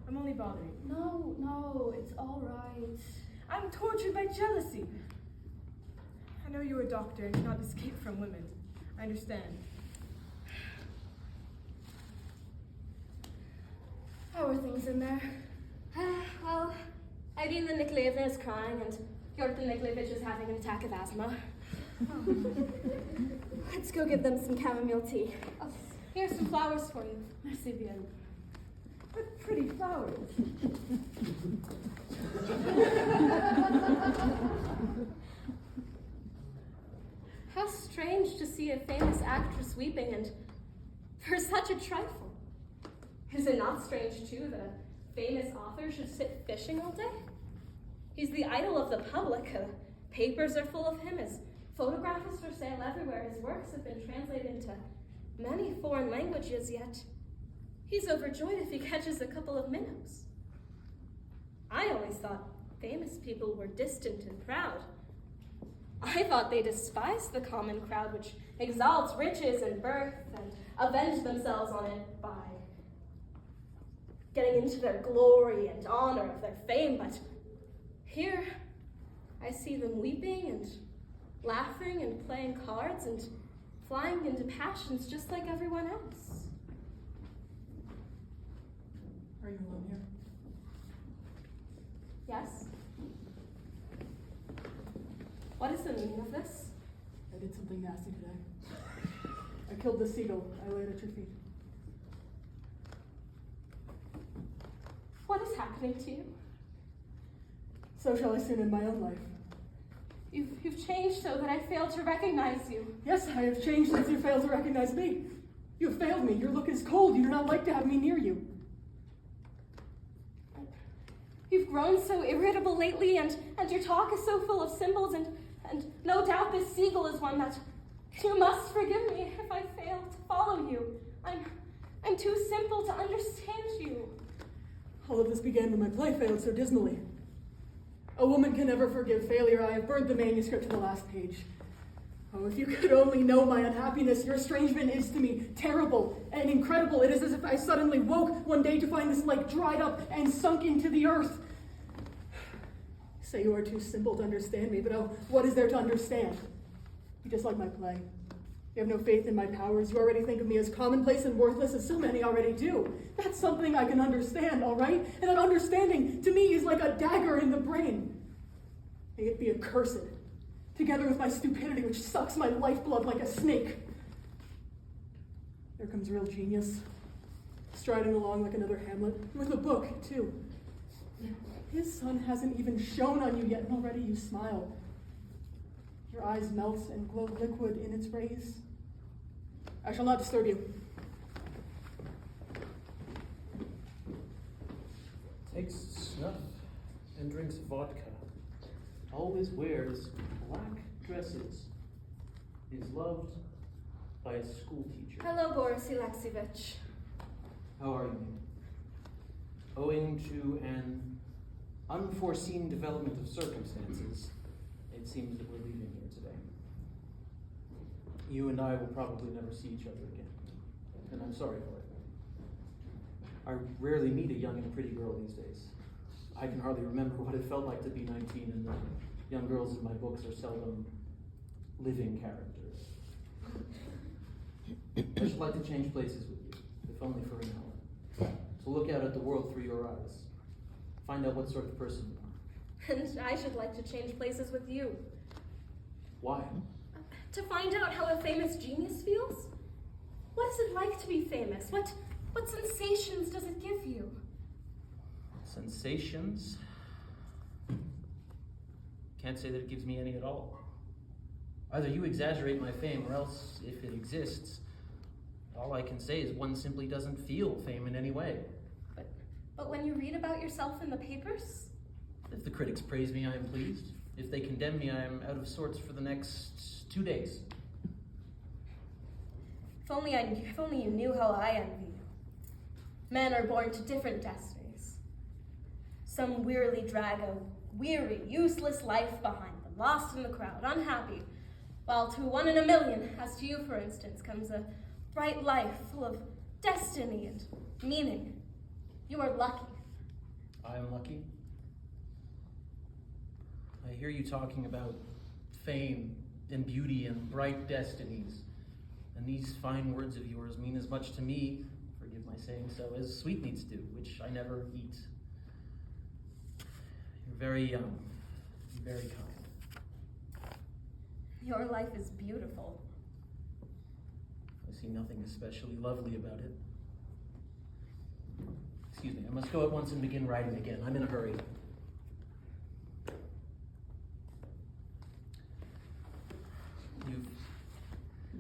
I'm only bothering. No, it's all right. I'm tortured by jealousy. I know you're a doctor and cannot escape from women. I understand. How are things in there? Well, Irina Nikolaevna is crying, and Yurtin Niglevich is having an attack of asthma. Let's go give them some chamomile tea. Oh, here's some flowers for you. Merci bien. What pretty flowers. How strange to see a famous actress weeping, and for such a trifle. Is it not strange, too, that a famous author should sit fishing all day? He's the idol of the public. Papers are full of him. His photographs are for sale everywhere. His works have been translated into many foreign languages, yet he's overjoyed if he catches a couple of minnows. I always thought famous people were distant and proud. I thought they despised the common crowd, which exalts riches and birth and avenge themselves on it by getting into their glory and honor of their fame. But here, I see them weeping and laughing and playing cards and flying into passions just like everyone else. Are you alone here? Yes? What is the meaning of this? I did something nasty today. I killed the seagull. I laid at your feet. What is happening to you? So shall I soon end my own life. You've changed so that I fail to recognize you. Yes, I have changed since you failed to recognize me. You have failed me. Your look is cold. You do not like to have me near you. You've grown so irritable lately, and your talk is so full of symbols, and no doubt this seagull is one that you must forgive me if I fail to follow you. I'm too simple to understand you. All of this began when my play failed so dismally. A woman can never forgive failure. I have burned the manuscript to the last page. Oh, if you could only know my unhappiness. Your estrangement is to me terrible and incredible. It is as if I suddenly woke one day to find this lake dried up and sunk into the earth. You say you are too simple to understand me, but oh, what is there to understand? You dislike my play. You have no faith in my powers. You already think of me as commonplace and worthless, as so many already do. That's something I can understand, all right? And that understanding, to me, is like a dagger in the brain. May it be accursed, together with my stupidity, which sucks my lifeblood like a snake. There comes real genius, striding along like another Hamlet, with a book, too. His sun hasn't even shone on you yet, and already you smile. Your eyes melt and glow liquid in its rays. I shall not disturb you. Takes snuff and drinks vodka. Always wears black dresses. Is loved by a school teacher. Hello, Boris Alexievich. How are you? Owing to an unforeseen development of circumstances, it seems that we're leaving here today. You and I will probably never see each other again, and I'm sorry for it. I rarely meet a young and pretty girl these days. I can hardly remember what it felt like to be 19, and the young girls in my books are seldom living characters. I should like to change places with you, if only for an hour. To look out at the world through your eyes. Find out what sort of person you are. And I should like to change places with you. Why? To find out how a famous genius feels? What is it like to be famous? What sensations does it give you? Sensations? Can't say that it gives me any at all. Either you exaggerate my fame, or else, if it exists, all I can say is one simply doesn't feel fame in any way. But when you read about yourself in the papers? If the critics praise me, I am pleased. If they condemn me, I am out of sorts for the next 2 days. If only you knew how I envy you. Men are born to different destinies. Some wearily drag a weary, useless life behind them, lost in the crowd, unhappy, while to 1 in a million, as to you, for instance, comes a bright life full of destiny and meaning. You are lucky. I am lucky. I hear you talking about fame and beauty and bright destinies. And these fine words of yours mean as much to me, forgive my saying so, as sweetmeats do, which I never eat. You're very young, Very kind. Your life is beautiful. I see nothing especially lovely about it. Excuse me, I must go at once and begin writing again. I'm in a hurry. You've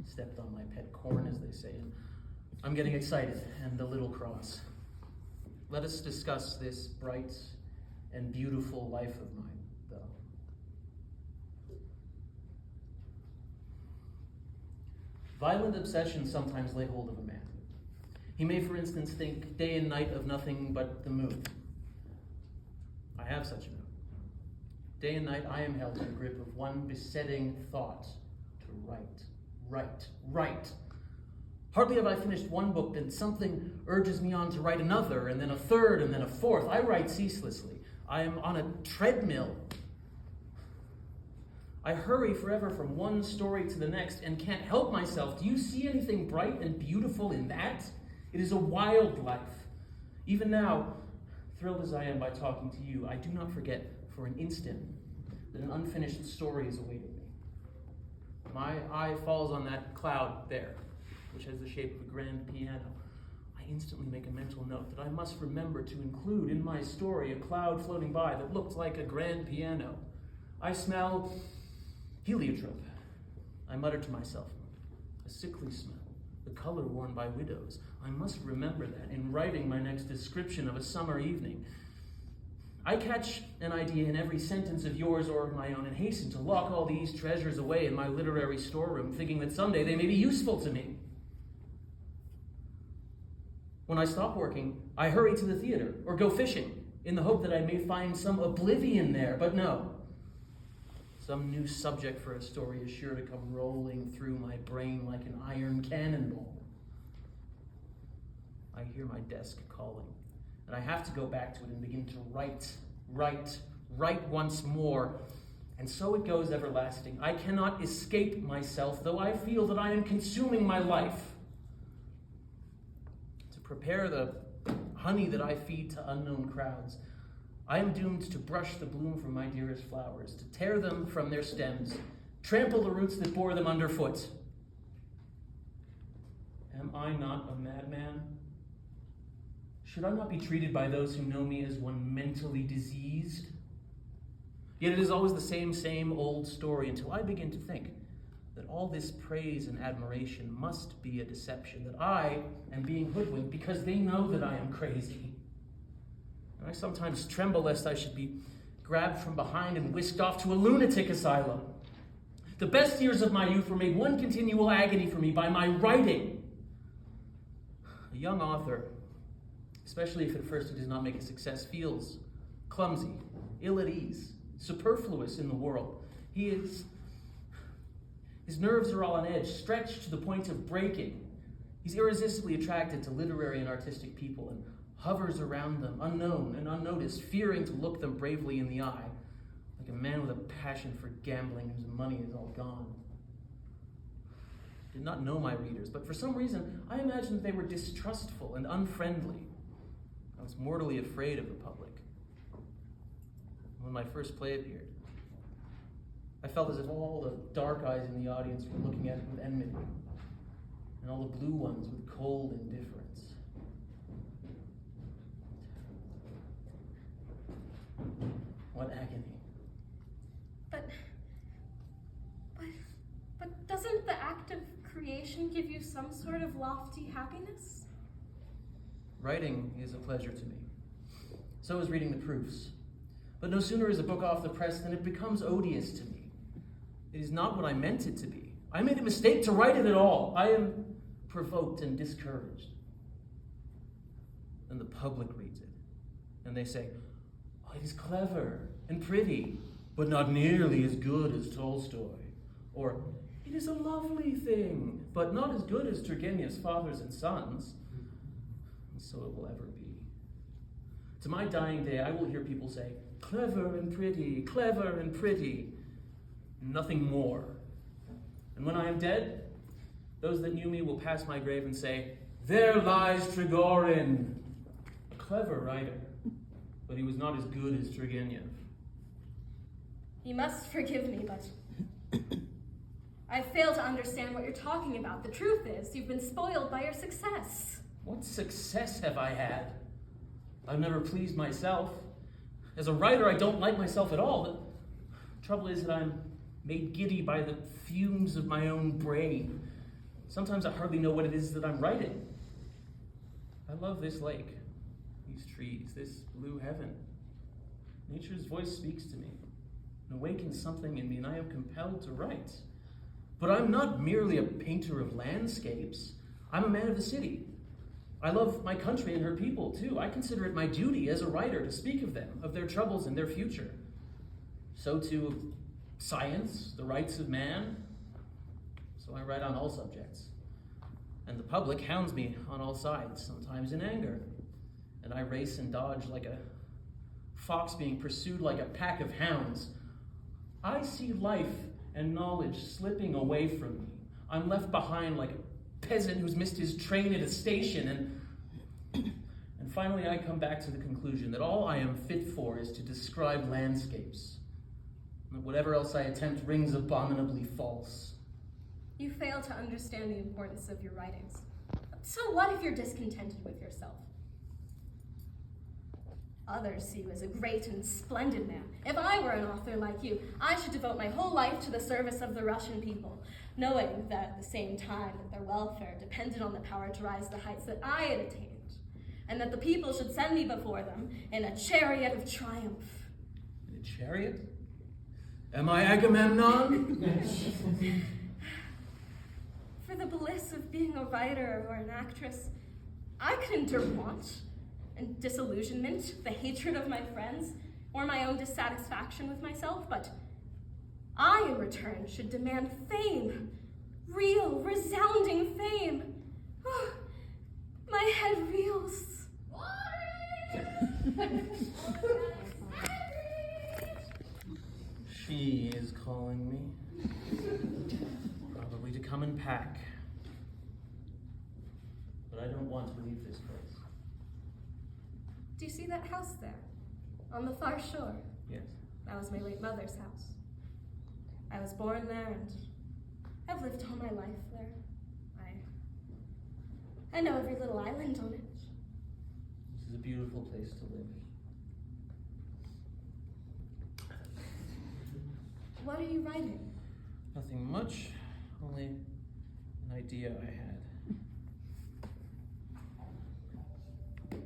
stepped on my pet corn, as they say, and I'm getting excited and a little cross. Let us discuss this bright and beautiful life of mine, though. Violent obsessions sometimes lay hold of a man. He may, for instance, think day and night of nothing but the moon. I have such a moon. Day and night I am held in the grip of one besetting thought: to write. Hardly have I finished one book, then something urges me on to write another, and then a third, and then a fourth. I write ceaselessly. I am on a treadmill. I hurry forever from one story to the next and can't help myself. Do you see anything bright and beautiful in that? It is a wild life. Even now, thrilled as I am by talking to you, I do not forget for an instant that an unfinished story is awaiting me. My eye falls on that cloud there, which has the shape of a grand piano. I instantly make a mental note that I must remember to include in my story a cloud floating by that looked like a grand piano. I smell heliotrope. I mutter to myself, a sickly smell, the color worn by widows. I must remember that in writing my next description of a summer evening. I catch an idea in every sentence of yours or of my own and hasten to lock all these treasures away in my literary storeroom, thinking that someday they may be useful to me. When I stop working, I hurry to the theater or go fishing in the hope that I may find some oblivion there, but no. Some new subject for a story is sure to come rolling through my brain like an iron cannonball. I hear my desk calling, and I have to go back to it and begin to write once more. And so it goes everlasting. I cannot escape myself, though I feel that I am consuming my life. To prepare the honey that I feed to unknown crowds, I am doomed to brush the bloom from my dearest flowers, to tear them from their stems, trample the roots that bore them underfoot. Am I not a madman? Should I not be treated by those who know me as one mentally diseased? Yet it is always the same old story until I begin to think that all this praise and admiration must be a deception, that I am being hoodwinked because they know that I am crazy. And I sometimes tremble lest I should be grabbed from behind and whisked off to a lunatic asylum. The best years of my youth were made one continual agony for me by my writing. A young author, especially if at first he does not make a success, feels clumsy, ill at ease, superfluous in the world. His nerves are all on edge, stretched to the point of breaking. He's irresistibly attracted to literary and artistic people and hovers around them, unknown and unnoticed, fearing to look them bravely in the eye, like a man with a passion for gambling whose money is all gone. I did not know my readers, but for some reason I imagined they were distrustful and unfriendly. I was mortally afraid of the public. When my first play appeared, I felt as if all the dark eyes in the audience were looking at it with enmity, and all the blue ones with cold indifference. What agony. But doesn't the act of creation give you some sort of lofty happiness? Writing is a pleasure to me. So is reading the proofs. But no sooner is a book off the press than it becomes odious to me. It is not what I meant it to be. I made a mistake to write it at all. I am provoked and discouraged. Then the public reads it, and they say, "Oh, it is clever and pretty, but not nearly as good as Tolstoy." Or, "It is a lovely thing, but not as good as Turgenev's Fathers and Sons." And so it will ever be. To my dying day, I will hear people say, clever and pretty, nothing more. And when I am dead, those that knew me will pass my grave and say, "There lies Trigorin, a clever writer, but he was not as good as Turgenev." You must forgive me, but I fail to understand what you're talking about. The truth is, you've been spoiled by your success. What success have I had? I've never pleased myself. As a writer, I don't like myself at all. The trouble is that I'm made giddy by the fumes of my own brain. Sometimes I hardly know what it is that I'm writing. I love this lake, these trees, this blue heaven. Nature's voice speaks to me and awakens something in me, and I am compelled to write. But I'm not merely a painter of landscapes. I'm a man of the city. I love my country and her people, too. I consider it my duty as a writer to speak of them, of their troubles and their future. So, too, of science, the rights of man. So I write on all subjects. And the public hounds me on all sides, sometimes in anger. And I race and dodge like a fox being pursued like a pack of hounds. I see life and knowledge slipping away from me. I'm left behind like a peasant who's missed his train at a station, and finally I come back to the conclusion that all I am fit for is to describe landscapes. And whatever else I attempt rings abominably false. You fail to understand the importance of your writings. So what if you're discontented with yourself? Others see you as a great and splendid man. If I were an author like you, I should devote my whole life to the service of the Russian people, knowing that at the same time that their welfare depended on the power to rise to the heights that I had attained, and that the people should send me before them in a chariot of triumph. In a chariot? Am I Agamemnon? For the bliss of being a writer or an actress, I could endure want and disillusionment, the hatred of my friends, or my own dissatisfaction with myself, but I, in return, should demand fame, real, resounding fame. My head reels. She is calling me. Probably to come and pack. But I don't want to leave this place. Do you see that house there, on the far shore? Yes. That was my late mother's house. I was born there, and I've lived all my life there. I know every little island on it. This is a beautiful place to live. What are you writing? Nothing much, only an idea I had.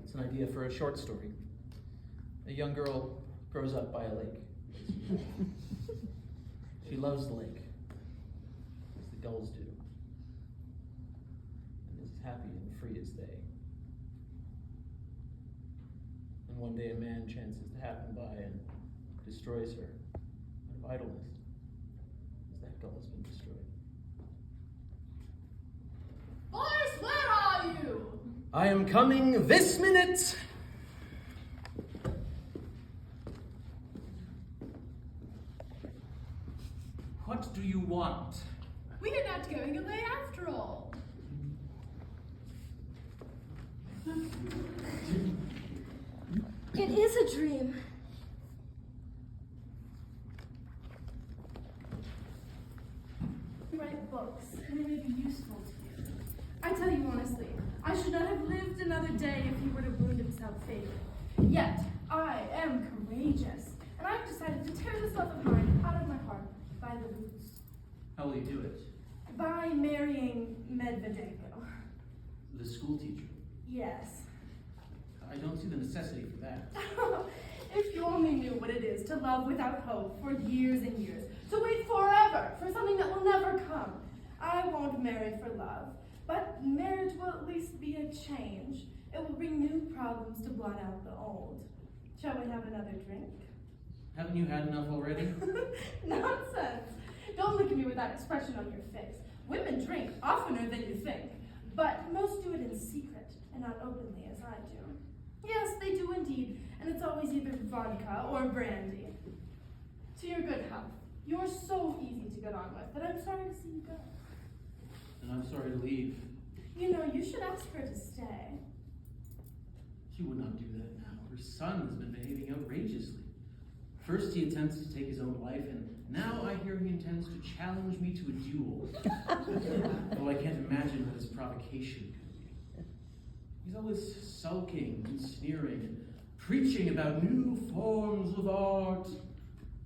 It's an idea for a short story. A young girl grows up by a lake. She loves the lake, as the gulls do, and is happy and free as they. And one day a man chances to happen by and destroys her out of idleness, as that gull has been destroyed. Boris, where are you? I am coming this minute! What do you want? We are not going away after all. It is a dream. You write books, and they may be useful to you. I tell you honestly, I should not have lived another day if he were to wound himself fatally. Yet, I am courageous, and I've decided to tear the stuff of mine out of my heart by the roots. How will you do it? By marrying Medvedenko. The school teacher. Yes. I don't see the necessity for that. If you only knew what it is to love without hope for years and years, to wait forever for something that will never come. I won't marry for love, but marriage will at least be a change. It will bring new problems to blot out the old. Shall we have another drink? Haven't you had enough already? Nonsense. Don't look at me with that expression on your face. Women drink oftener than you think, but most do it in secret and not openly as I do. Yes, they do indeed, and it's always either vodka or brandy. To your good health. You're so easy to get on with that I'm sorry to see you go. And I'm sorry to leave. You know, you should ask her to stay. She would not do that now. Her son has been behaving outrageously. First he attempts to take his own life, and now I hear he intends to challenge me to a duel. Though I can't imagine what his provocation. He's always sulking and sneering, and preaching about new forms of art,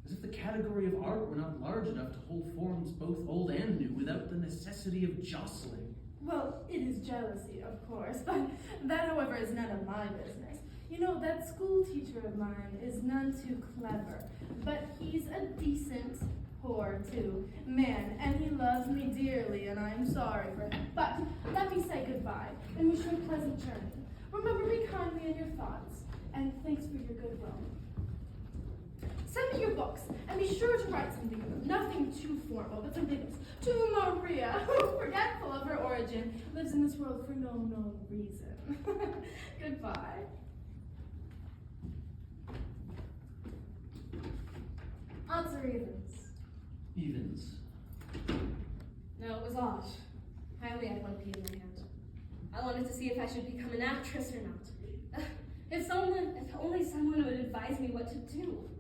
as if the category of art were not large enough to hold forms both old and new without the necessity of jostling. Well, it is jealousy, of course, but that, however, is none of my business. You know, that school teacher of mine is none too clever, but he's a decent, poor, too, man, and he loves me dearly, and I'm sorry for him. But let me say goodbye, and wish you a pleasant journey. Remember me kindly in your thoughts, and thanks for your goodwill. Send me your books, and be sure to write something of them. Nothing too formal, but something else. To Maria, who, forgetful of her origin, lives in this world for no known reason. Goodbye. Odds or evens? Evens. No, it was odd. I only had 1 p in my hand. I wanted to see if I should become an actress or not. If only someone would advise me what to do.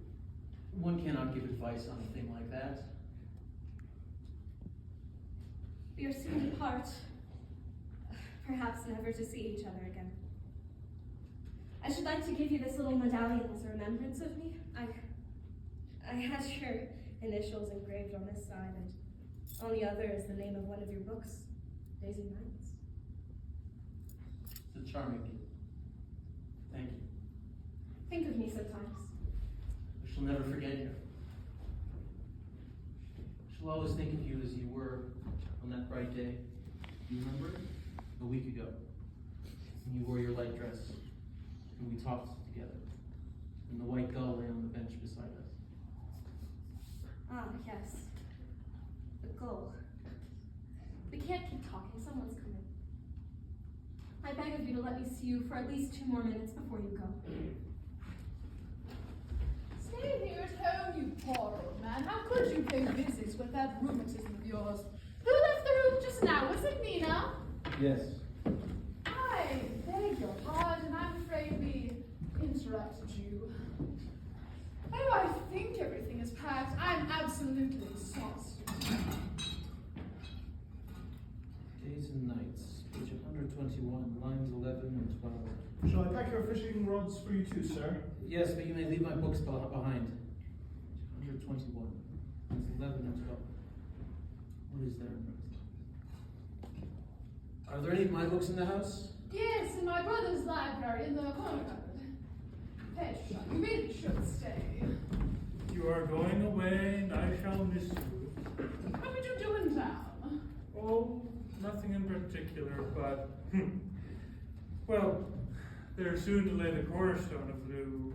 One cannot give advice on a thing like that. We are soon to part. Perhaps never to see each other again. I should like to give you this little medallion as a remembrance of me. I had your initials engraved on this side, and on the other is the name of one of your books, Days and Nights. It's a charming gift. Thank you. Think of me sometimes. I shall never forget you. I shall always think of you as you were on that bright day. Do you remember it? A week ago. When you wore your light dress, and we talked together, and the white gull lay on the bench beside us. Ah, yes. The gull. We can't keep talking. Someone's coming. I beg of you to let me see you for at least 2 more minutes before you go. Stay here at home, you poor old man. How could you pay visits with that rheumatism of yours? Who left the room just now? Was it Nina? Yes. I beg your pardon. I'm afraid we interrupted you. Oh, I think everything is packed. I'm absolutely exhausted. Days and Nights, page 121, lines 11 and 12. Shall I pack your fishing rods for you too, sir? Yes, but you may leave my books behind. 121, lines 11 and 12. What is there? Are there any of my books in the house? Yes, in my brother's library in the corner cupboard. Pesha, you really should stay. You are going away, and I shall miss you. What would you do in town? Oh, nothing in particular, but, well, they're soon to lay the cornerstone of the new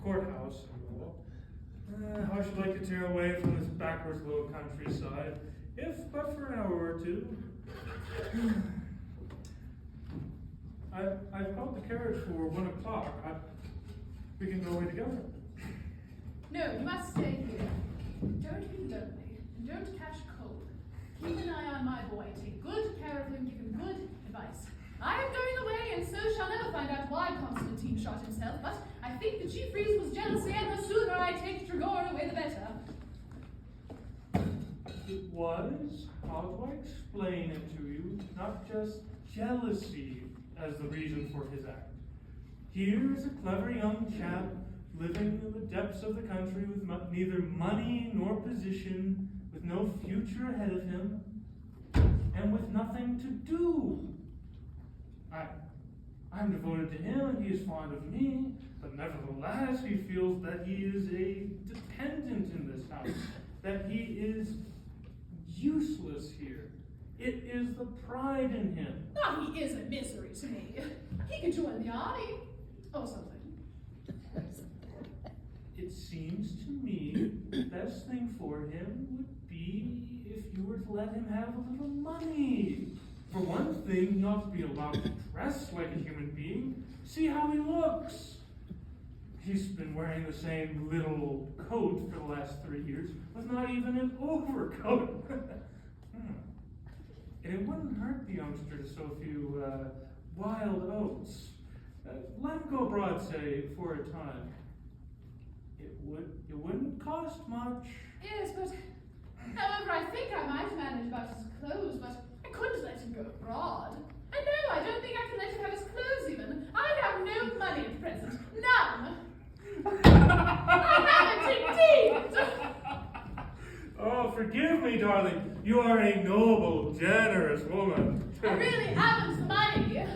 courthouse and all. I should like to tear away from this backwards little countryside, if but for an hour or 2. I've called the carriage for 1 o'clock. We can go away together. No, you must stay here. Don't be lonely, and don't catch cold. Keep an eye on my boy. Take good care of him. Give him good advice. I am going away, and so shall never find out why Constantine shot himself, but I think the chief reason was jealousy, and the sooner I take Trigorin away, the better. It was, how do I explain it to you, not just jealousy as the reason for his act. Here is a clever young chap living in the depths of the country with neither money nor position, with no future ahead of him, and with nothing to do. I'm devoted to him and he is fond of me, but nevertheless he feels that he is a dependent in this house, that he is useless here. It is the pride in him. No, he is a misery to me. He could join the army, or something. It seems to me the best thing for him would be if you were to let him have a little money. For one thing, he ought to be allowed to dress like a human being. See how he looks. He's been wearing the same little coat for the last 3 years, with not even an overcoat. And it wouldn't hurt the youngster to sow a few wild oats. Let him go abroad, say, for a time. It wouldn't cost much. Yes, but however, I think I might manage about his clothes, but I couldn't let him go abroad. And no, I don't think I can let him have his clothes even. I have no money at present. None. I haven't indeed. Oh, forgive me, darling. You are a noble, generous woman. I really haven't money.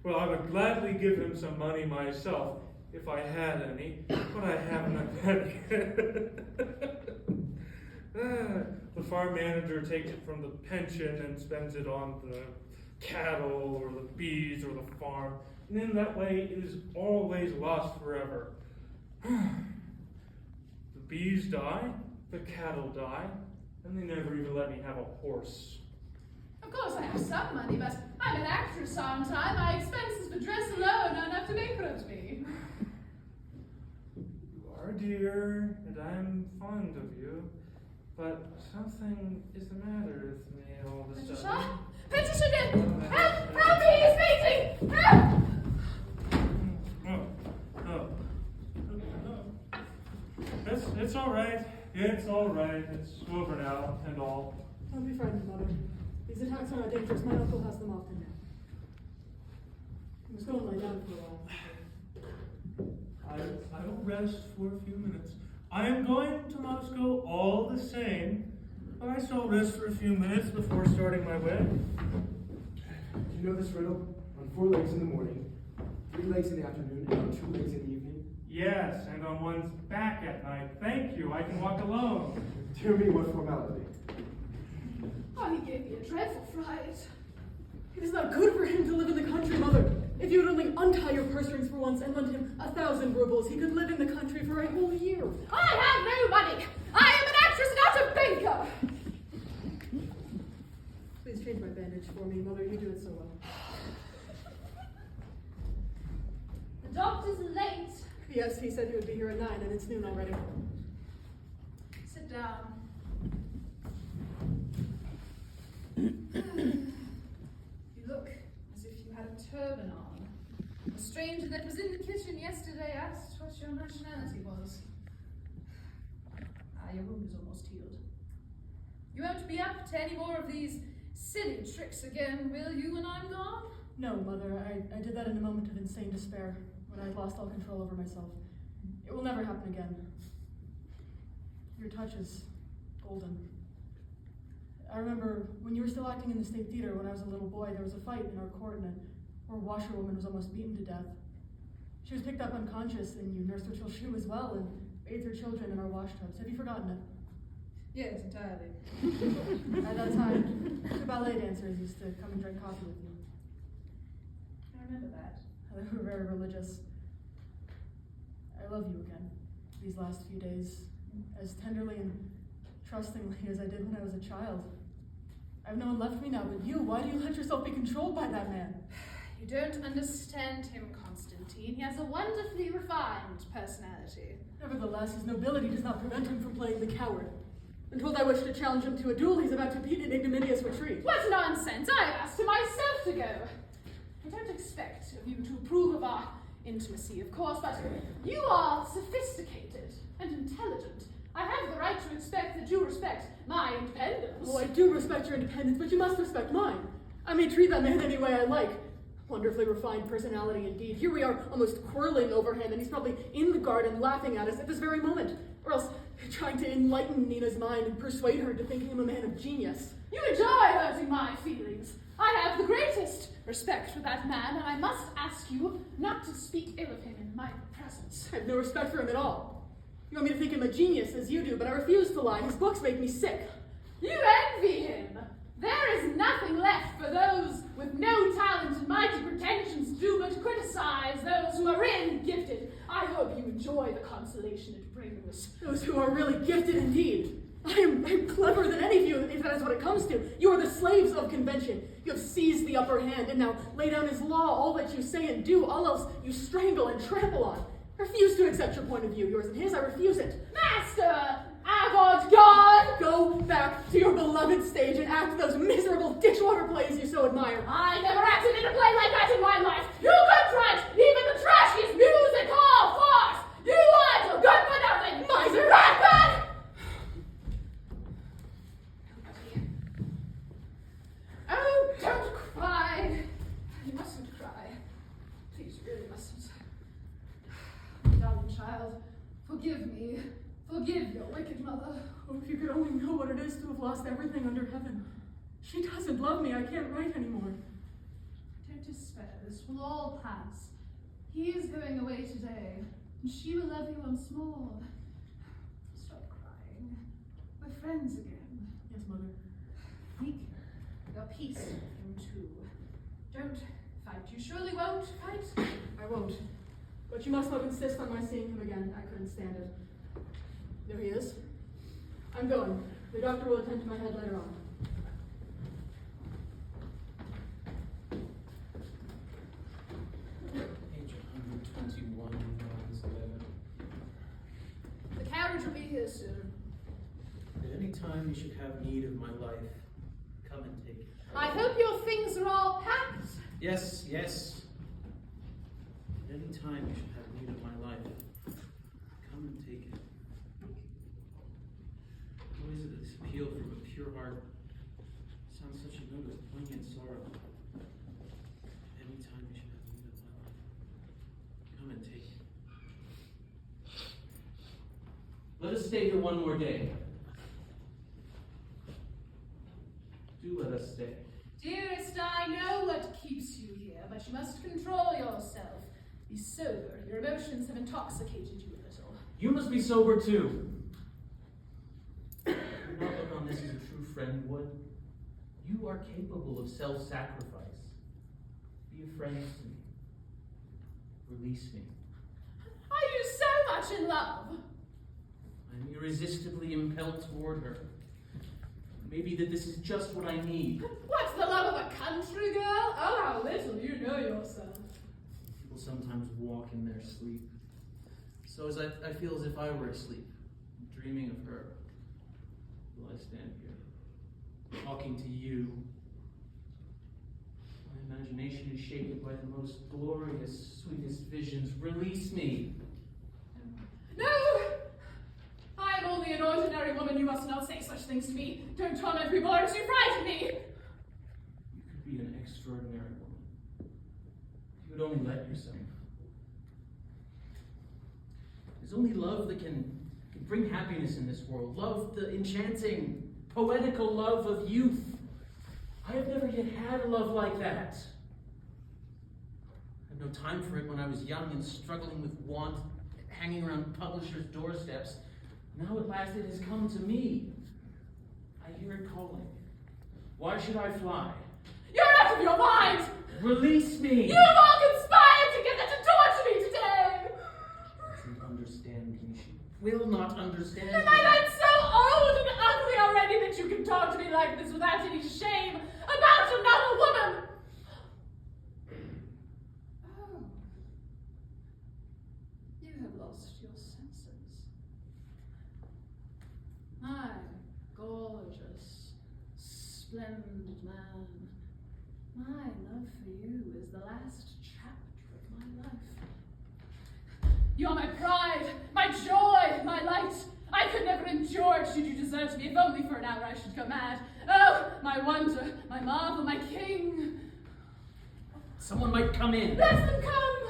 Well, I would gladly give him some money myself, if I had any, but I haven't a penny. The farm manager takes it from the pension and spends it on the cattle or the bees or the farm, and in that way it is always lost forever. The bees die, the cattle die, and they never even let me have a horse. Of course, I have some money, but I'm an actress, aren't I? My expenses for dress alone are enough to bankrupt me. You are dear, and I am fond of you, but something is the matter with me all of a sudden. Peterson! Help me! He's fainting! Help! It's all right. It's all right. It's over now and all. Don't be frightened, Mother. These attacks are not dangerous. My uncle has them often now. I must go and lie down for a while. I will rest for a few minutes. I am going to Moscow all the same, but I shall rest for a few minutes before starting my way. Do you know this riddle? On 4 legs in the morning, 3 legs in the afternoon, and on 2 legs in the evening? Yes, and on one's back at night. Thank you. I can walk alone. Dear me, what formality. Oh, he gave me a dreadful fright. It is not good for him to live in the country, Mother. If you would only untie your purse strings for once and lend him 1,000 rubles, he could live in the country for a whole year. I have no money. I am an actress, not a banker. Please change my bandage for me, Mother. You do it so well. The doctor's late. Yes, he said he would be here at 9, and it's noon already. Sit down. You look as if you had a turban on. A stranger that was in the kitchen yesterday asked what your nationality was. Your wound is almost healed. You won't be up to any more of these silly tricks again, will you, when I'm gone? No, Mother. I did that in a moment of insane despair, when I lost all control over myself. It will never happen again. Your touch is golden. I remember when you were still acting in the State Theater when I was a little boy, there was a fight in our court and our washerwoman was almost beaten to death. She was picked up unconscious and you nursed her till she was well and bathed her children in our wash tubs. Have you forgotten it? Yes, entirely. At that time, 2 ballet dancers used to come and drink coffee with you. I remember that. They were very religious. I love you again, these last few days, as tenderly and trustingly as I did when I was a child. I have no one left me now but you. Why do you let yourself be controlled by that man? You don't understand him, Constantine. He has a wonderfully refined personality. Nevertheless, his nobility does not prevent him from playing the coward. When told I wish to challenge him to a duel, he's about to beat an ignominious retreat. What nonsense! I asked him myself to go. I don't expect of you to approve of our intimacy, of course, but you are sophisticated and intelligent. I have the right to expect that you respect my independence. Oh, I do respect your independence, but you must respect mine. I may treat that man any way I like. Wonderfully refined personality indeed. Here we are almost quarreling over him, and he's probably in the garden laughing at us at this very moment. Or else trying to enlighten Nina's mind and persuade her to thinking him a man of genius. You enjoy hurting my feelings. I have the greatest respect for that man, and I must ask you not to speak ill of him in my presence. I have no respect for him at all. You want me to think him a genius as you do, but I refuse to lie. His books make me sick. You envy him. There is nothing left for those with no talent and mighty pretensions to do but criticize those who are really gifted. I hope you enjoy the consolation it brings. Those who are really gifted indeed. I'm cleverer than any of you, if that is what it comes to. You are the slaves of convention. You have seized the upper hand, and now lay down as law all that you say and do, all else you strangle and trample on. I refuse to accept your point of view, yours and his. I refuse it. Master! Avant-garde! Go back to your beloved stage and act those miserable dishwater plays you so admire. I never acted in a play like that in my life. You could try it. Even the trashiest music hall farce. You are Forgive me. Forgive your wicked mother. Oh, if you could only know what it is to have lost everything under heaven. She doesn't love me. I can't write anymore. Don't despair. This will all pass. He is going away today, and she will love you once more. Stop crying. We're friends again. Yes, Mother. Seek your peace with him too. Don't fight. You surely won't fight? I won't. But you must not insist on my seeing him again. I couldn't stand it. There he is. I'm going. The doctor will attend to my head later on. Page 121, lines 11. The carriage will be here soon. At any time you should have need of my life, come and take it. I hope your things are all packed. Yes, yes. At any time you should have need of my life, come and take it. What is it that this appeal from a pure heart sounds such a note of poignant sorrow? At any time you should have need of my life, come and take it. Let us stay here one more day. Do let us stay. Dearest, I know what keeps you here, but you must control yourself. Be sober. Your emotions have intoxicated you a little. You must be sober too. Do not look on this as a true friend would. You are capable of self-sacrifice. Be a friend to me. Release me. Are you so much in love? I am irresistibly impelled toward her. Maybe that this is just what I need. What's the love of a country girl? Oh, how little you know yourself. People sometimes walk in their sleep. So as I feel as if I were asleep, dreaming of her. Will I stand here, talking to you? My imagination is shaken by the most glorious, sweetest visions. Release me. No! I am only an ordinary woman. You must not say such things to me. Don't torment me more, you frighten me. You could be an extraordinary woman. If you would only let yourself. There's only love that can bring happiness in this world. Love, the enchanting, poetical love of youth. I have never yet had a love like that. I had no time for it when I was young and struggling with want, hanging around publishers' doorsteps. Now at last it has come to me. I hear it calling. Why should I fly? You're out of your mind! Release me! You have all conspired together to torture me today! She doesn't understand me. She will not understand Am me. I not so old and ugly already that you can talk to me like this without any shame about another woman? Oh. You have lost your senses. My gorgeous, splendid man. My love for you is the last chapter of my life. You are my pride, my joy, my light. I could never endure it should you desert me. If only for an hour I should go mad. Oh, my wonder, my marvel, my king. Someone might come in. Let them come.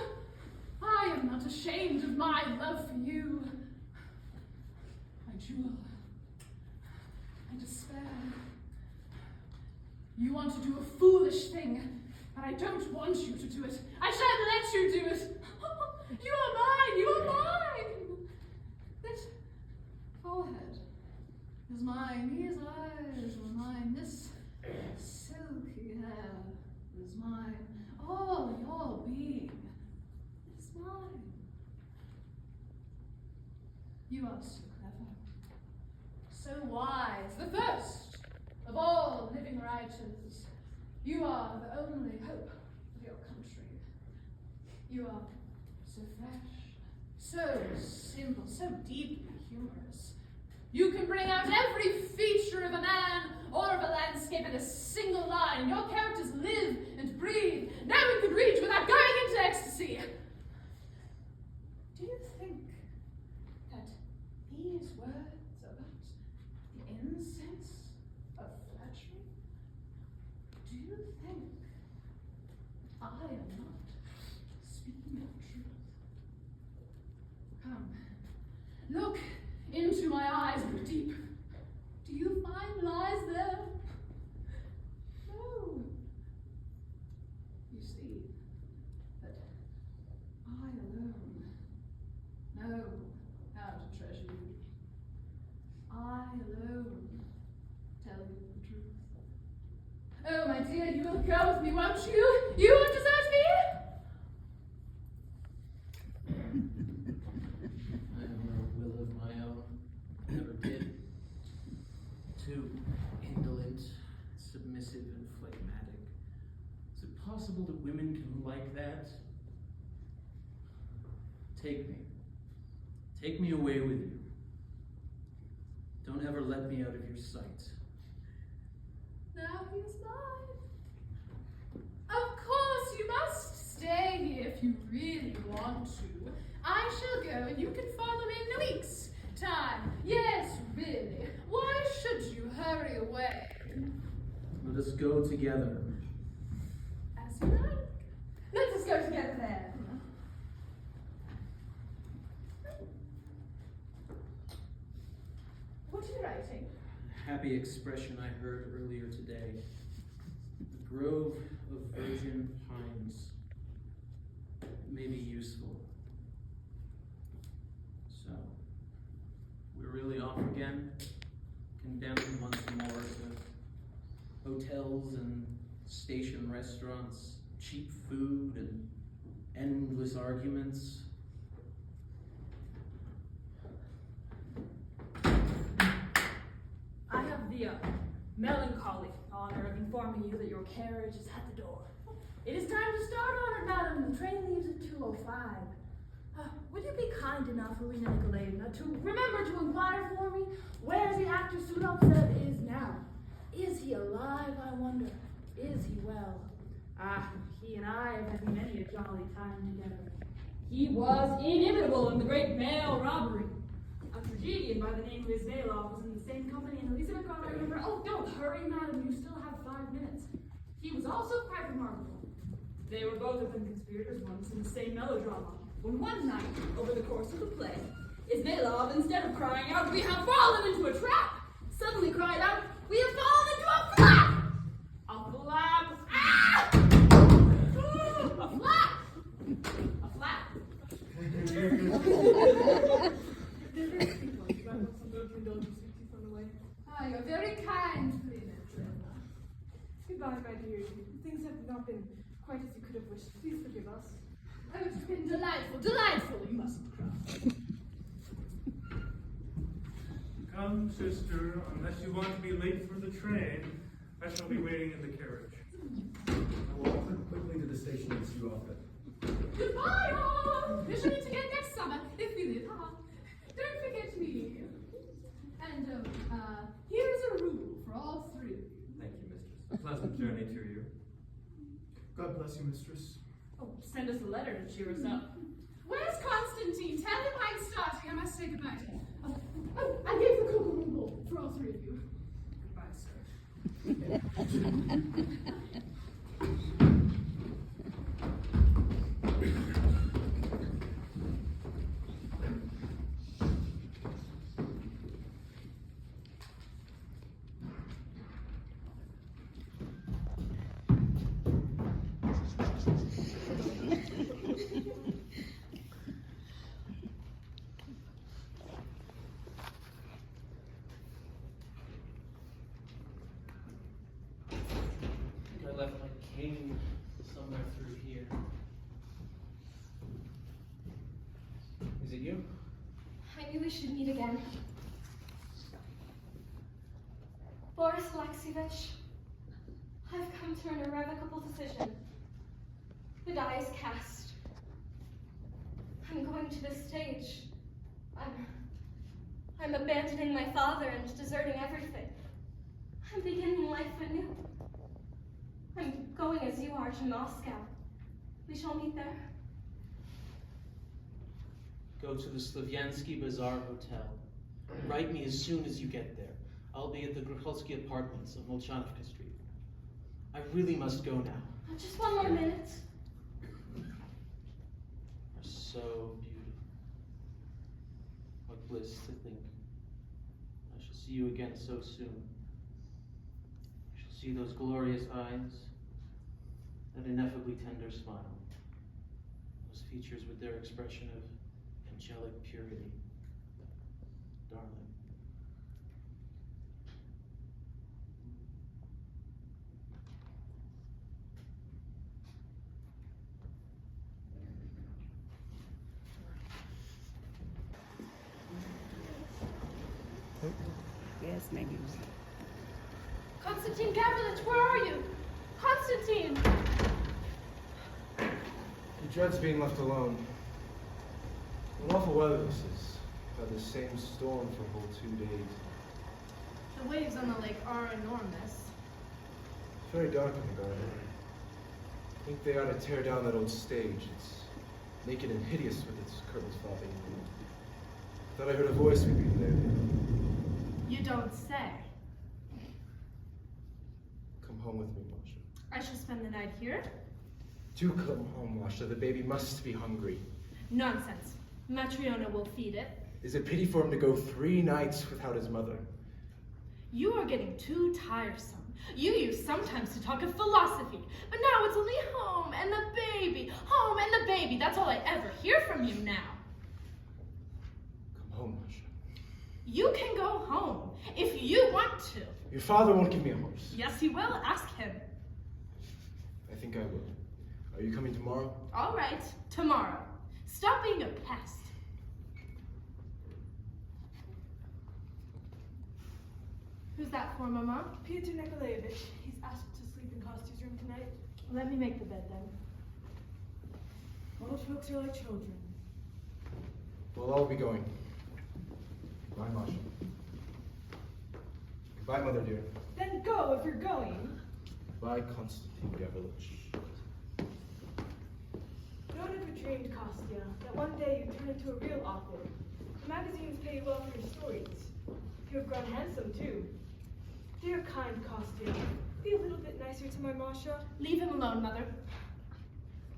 I am not ashamed of my love for you. My jewel, my despair. You want to do a foolish thing, but I don't want you to do it. I shan't let you do it. You are mine, you are mine. That forehead is mine, these eyes are mine, this silky hair is mine. All your being is mine. You are so clever, so wise, the first of all living writers. You are the only hope of your country. You are so fresh, so simple, so deeply humorous. You can bring out every feature of a man or of a landscape in a single line. Your characters live and breathe. No one could read without going into ecstasy. Do you think that these words about the incense of flattery? Do you think I am not speaking the truth? Come, Look into my eyes, look deep. Do you find lies there? No. You see that I alone know how to treasure you. I alone tell you the truth. Oh, my dear, you will go with me, won't you? You won't desert me? I have no will of my own. Never did. Too indolent, submissive, and phlegmatic. Is it possible that women can like that? Take me. Take me away with you. Don't ever let me out of your sight. Now he's mine. Of course, you must stay here if you really want to. I shall go and you can follow me in a week's time. Yes, really. Why should you hurry away? Let us go together. As you like. Let us go together then. What are you writing? Happy expression I heard earlier today. The grove of virgin pines. It may be useful. So, we're really off again. Condemned once more to hotels and station restaurants, cheap food and endless arguments. I have the melancholy honor of informing you that your carriage is at the door. It is time to start on it, madam. The train leaves at 2:05. Would you be kind enough, Irina Nikolaevna, to remember to inquire for me where the actor Sulovsev is now? Is he alive, I wonder? Is he well? He and I have had many a jolly time together. He was inimitable in the great mail robbery. A tragedian by the name of Izmailov was in the same company, and Elizabeth got, I remember. Oh, don't hurry, madam, you still have 5 minutes. He was also quite remarkable. They were both of them conspirators once in the same melodrama. When one night, over the course of the play, Izmailov, instead of crying out, "We have fallen into a trap," suddenly cried out, "We have fallen into a flap!" A flap! Ah! A flap! A flap! You're very kind, Polina. Goodbye, my dear. Things have not been quite as you could have wished. Please forgive us. Oh, it's been delightful, delightful. You mustn't cry. Come, sister, unless you want to be late for the train, I shall be waiting in the carriage. I will walk quickly to the station and see you off it. Goodbye, all. We shall meet again next summer, if we live. Don't forget me. And, here is a rule for all 3 of you. Thank you, mistress. A pleasant journey to you. God bless you, mistress. Oh, send us a letter to cheer us up. Where's Constantine? Tell him I'm starting. I must say goodbye to him. Oh, I gave the cocoa rule for all 3 of you. Goodbye, sir. I left my cane somewhere through here. Is it you? I knew we should meet again. Boris Alexievich, I've come to an irrevocable decision. The die is cast. I'm going to the stage. I'm abandoning my father and deserting everything. I'm beginning life anew. I'm going as you are to Moscow. We shall meet there. Go to the Slavyansky Bazaar Hotel. Write me as soon as you get there. I'll be at the Grucholsky Apartments of Molchanovka Street. I really must go now. Just one more minute. You're so beautiful. What bliss to think I shall see you again so soon. I shall see those glorious eyes, that ineffably tender smile, those features with their expression of angelic purity. Darling. Yes, maybe. Konstantin Gavrilich, where are you? Konstantin! He dreads being left alone. What awful weather this is. Had the same storm for a whole 2 days. The waves on the lake are enormous. It's very dark in the garden. I think they ought to tear down that old stage. It's naked and hideous with its curtains flopping. Thought I heard a voice weeping there. You don't say. Come home with me, Masha. I shall spend the night here? Do come home, Masha. The baby must be hungry. Nonsense. Matriona will feed it. Is it pity for him to go 3 nights without his mother? You are getting too tiresome. You used sometimes to talk of philosophy, but now it's only home and the baby. Home and the baby. That's all I ever hear from you now. Come home, Masha. You can go home if you want to. Your father won't give me a horse. Yes, he will. Ask him. I think I will. Are you coming tomorrow? All right, tomorrow. Stop being a pest. Who's that for, Mama? Peter Nikolaevich. He's asked to sleep in Kosty's room tonight. Let me make the bed then. Old folks are like children. Well, I'll be going. Goodbye, Masha. Goodbye, Mother dear. Then go if you're going. Goodbye, Konstantin Gavrilich. Donna portrayed Kostya that one day you turn into a real author. The magazines pay you well for your stories. You have grown handsome, too. Dear kind Kostya, be a little bit nicer to my Masha. Leave him alone, Mother.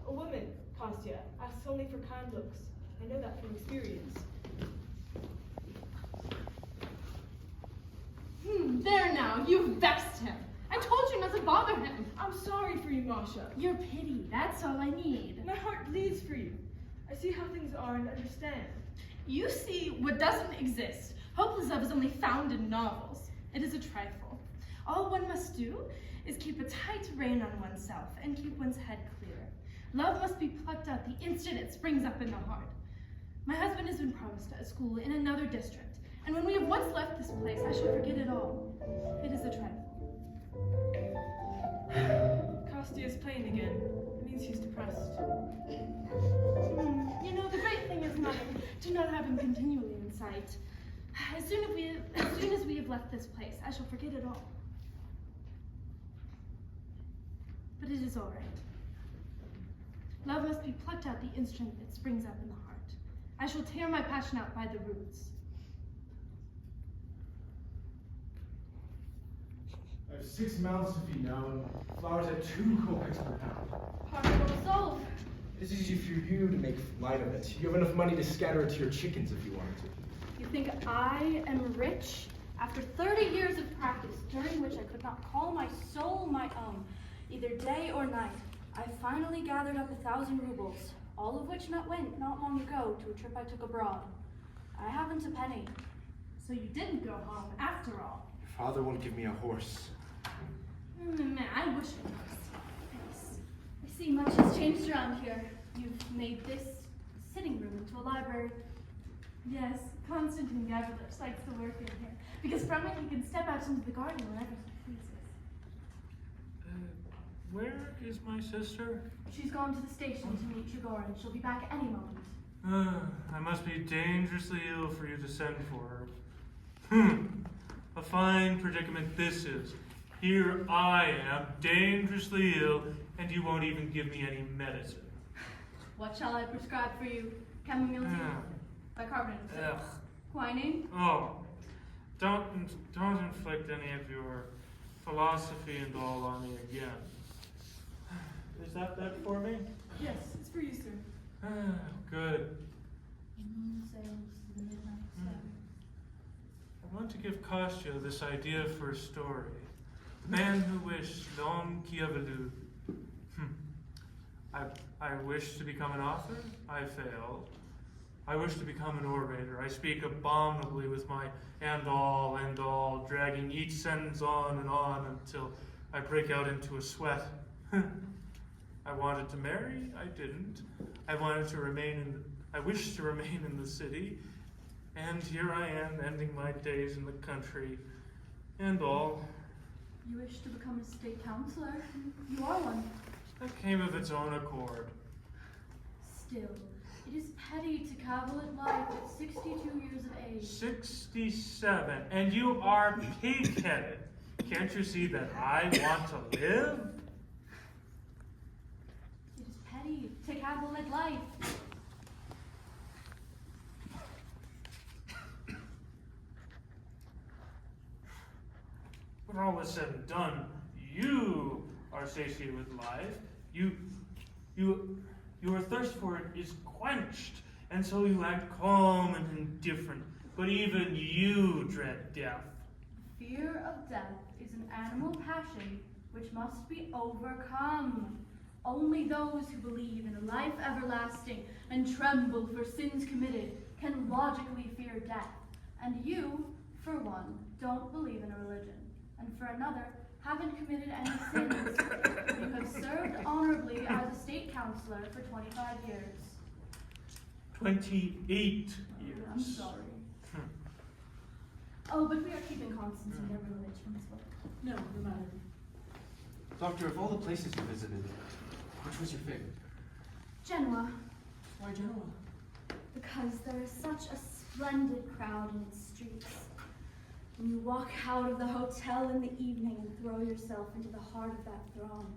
A woman, Kostya, asks only for kind looks. I know that from experience. There now, you've vexed him. I told you not to bother him. I'm sorry for you, Masha. Your pity, that's all I need. My heart bleeds for you. I see how things are and understand. You see what doesn't exist. Hopeless love is only found in novels. It is a trifle. All one must do is keep a tight rein on oneself and keep one's head clear. Love must be plucked out the instant it springs up in the heart. My husband has been promised a school in another district, and when we have once left this place, I shall forget it all. It is a trifle. Kostya is plain again. It means he's depressed. You know, the great thing is money. Do not have him continually in sight. As soon as we have left this place, I shall forget it all. But it is all right. Love must be plucked out the instant it springs up in the heart. I shall tear my passion out by the roots. I have 6 mouths to feed now, and flowers at 2 kopecks per pound. Problem solved. It's easy for you to make light of it. You have enough money to scatter it to your chickens if you wanted to. You think I am rich? After 30 years of practice, during which I could not call my soul my own, either day or night, I finally gathered up 1,000 rubles, all of which went not long ago to a trip I took abroad. I haven't a penny. So you didn't go home after all. Your father won't give me a horse. Man, I wish it was. Thanks. I see much has changed around here. You've made this sitting room into a library. Yes, Konstantin Gavrilich likes to work in here, because from it he can step out into the garden whenever he pleases. Where is my sister? She's gone to the station to meet Trigorin. She'll be back any moment. I must be dangerously ill for you to send for her. A fine predicament this is. Here I am, dangerously ill, and you won't even give me any medicine. What shall I prescribe for you? Chamomile tea? Bicarbonate of soda? Quinine? Oh, don't inflict any of your philosophy and all on me again. Is that for me? Yes, it's for you, sir. Good. Sails to the midnight sun. want to give Kostya this idea for a story. The Man Who Wished, L'Homme qui avait lu. I wish to become an author. I fail. I wish to become an orator. I speak abominably with my and all, dragging each sentence on and on until I break out into a sweat. I wanted to marry. I didn't. I wished to remain in the city. And here I am, ending my days in the country, and all. You wish to become a state councillor? You are one. That came of its own accord. Still, it is petty to cavil at life at 62 years of age. 67, and you are pig-headed. Can't you see that I want to live? It is petty to cavil at life. When all is said and done, you are satiated with life. Your thirst for it is quenched, and so you act calm and indifferent. But even you dread death. Fear of death is an animal passion which must be overcome. Only those who believe in a life everlasting and tremble for sins committed can logically fear death. And you, for one, don't believe in a religion. And for another, haven't committed any sins. You have served honorably as a state councillor for 25 years. 28 years. I'm sorry. Oh, but we are keeping Constantine never away from his work. No, no matter. Doctor, of all the places you visited, which was your favorite? Genoa. Why Genoa? Because there is such a splendid crowd in its streets. When you walk out of the hotel in the evening and throw yourself into the heart of that throng,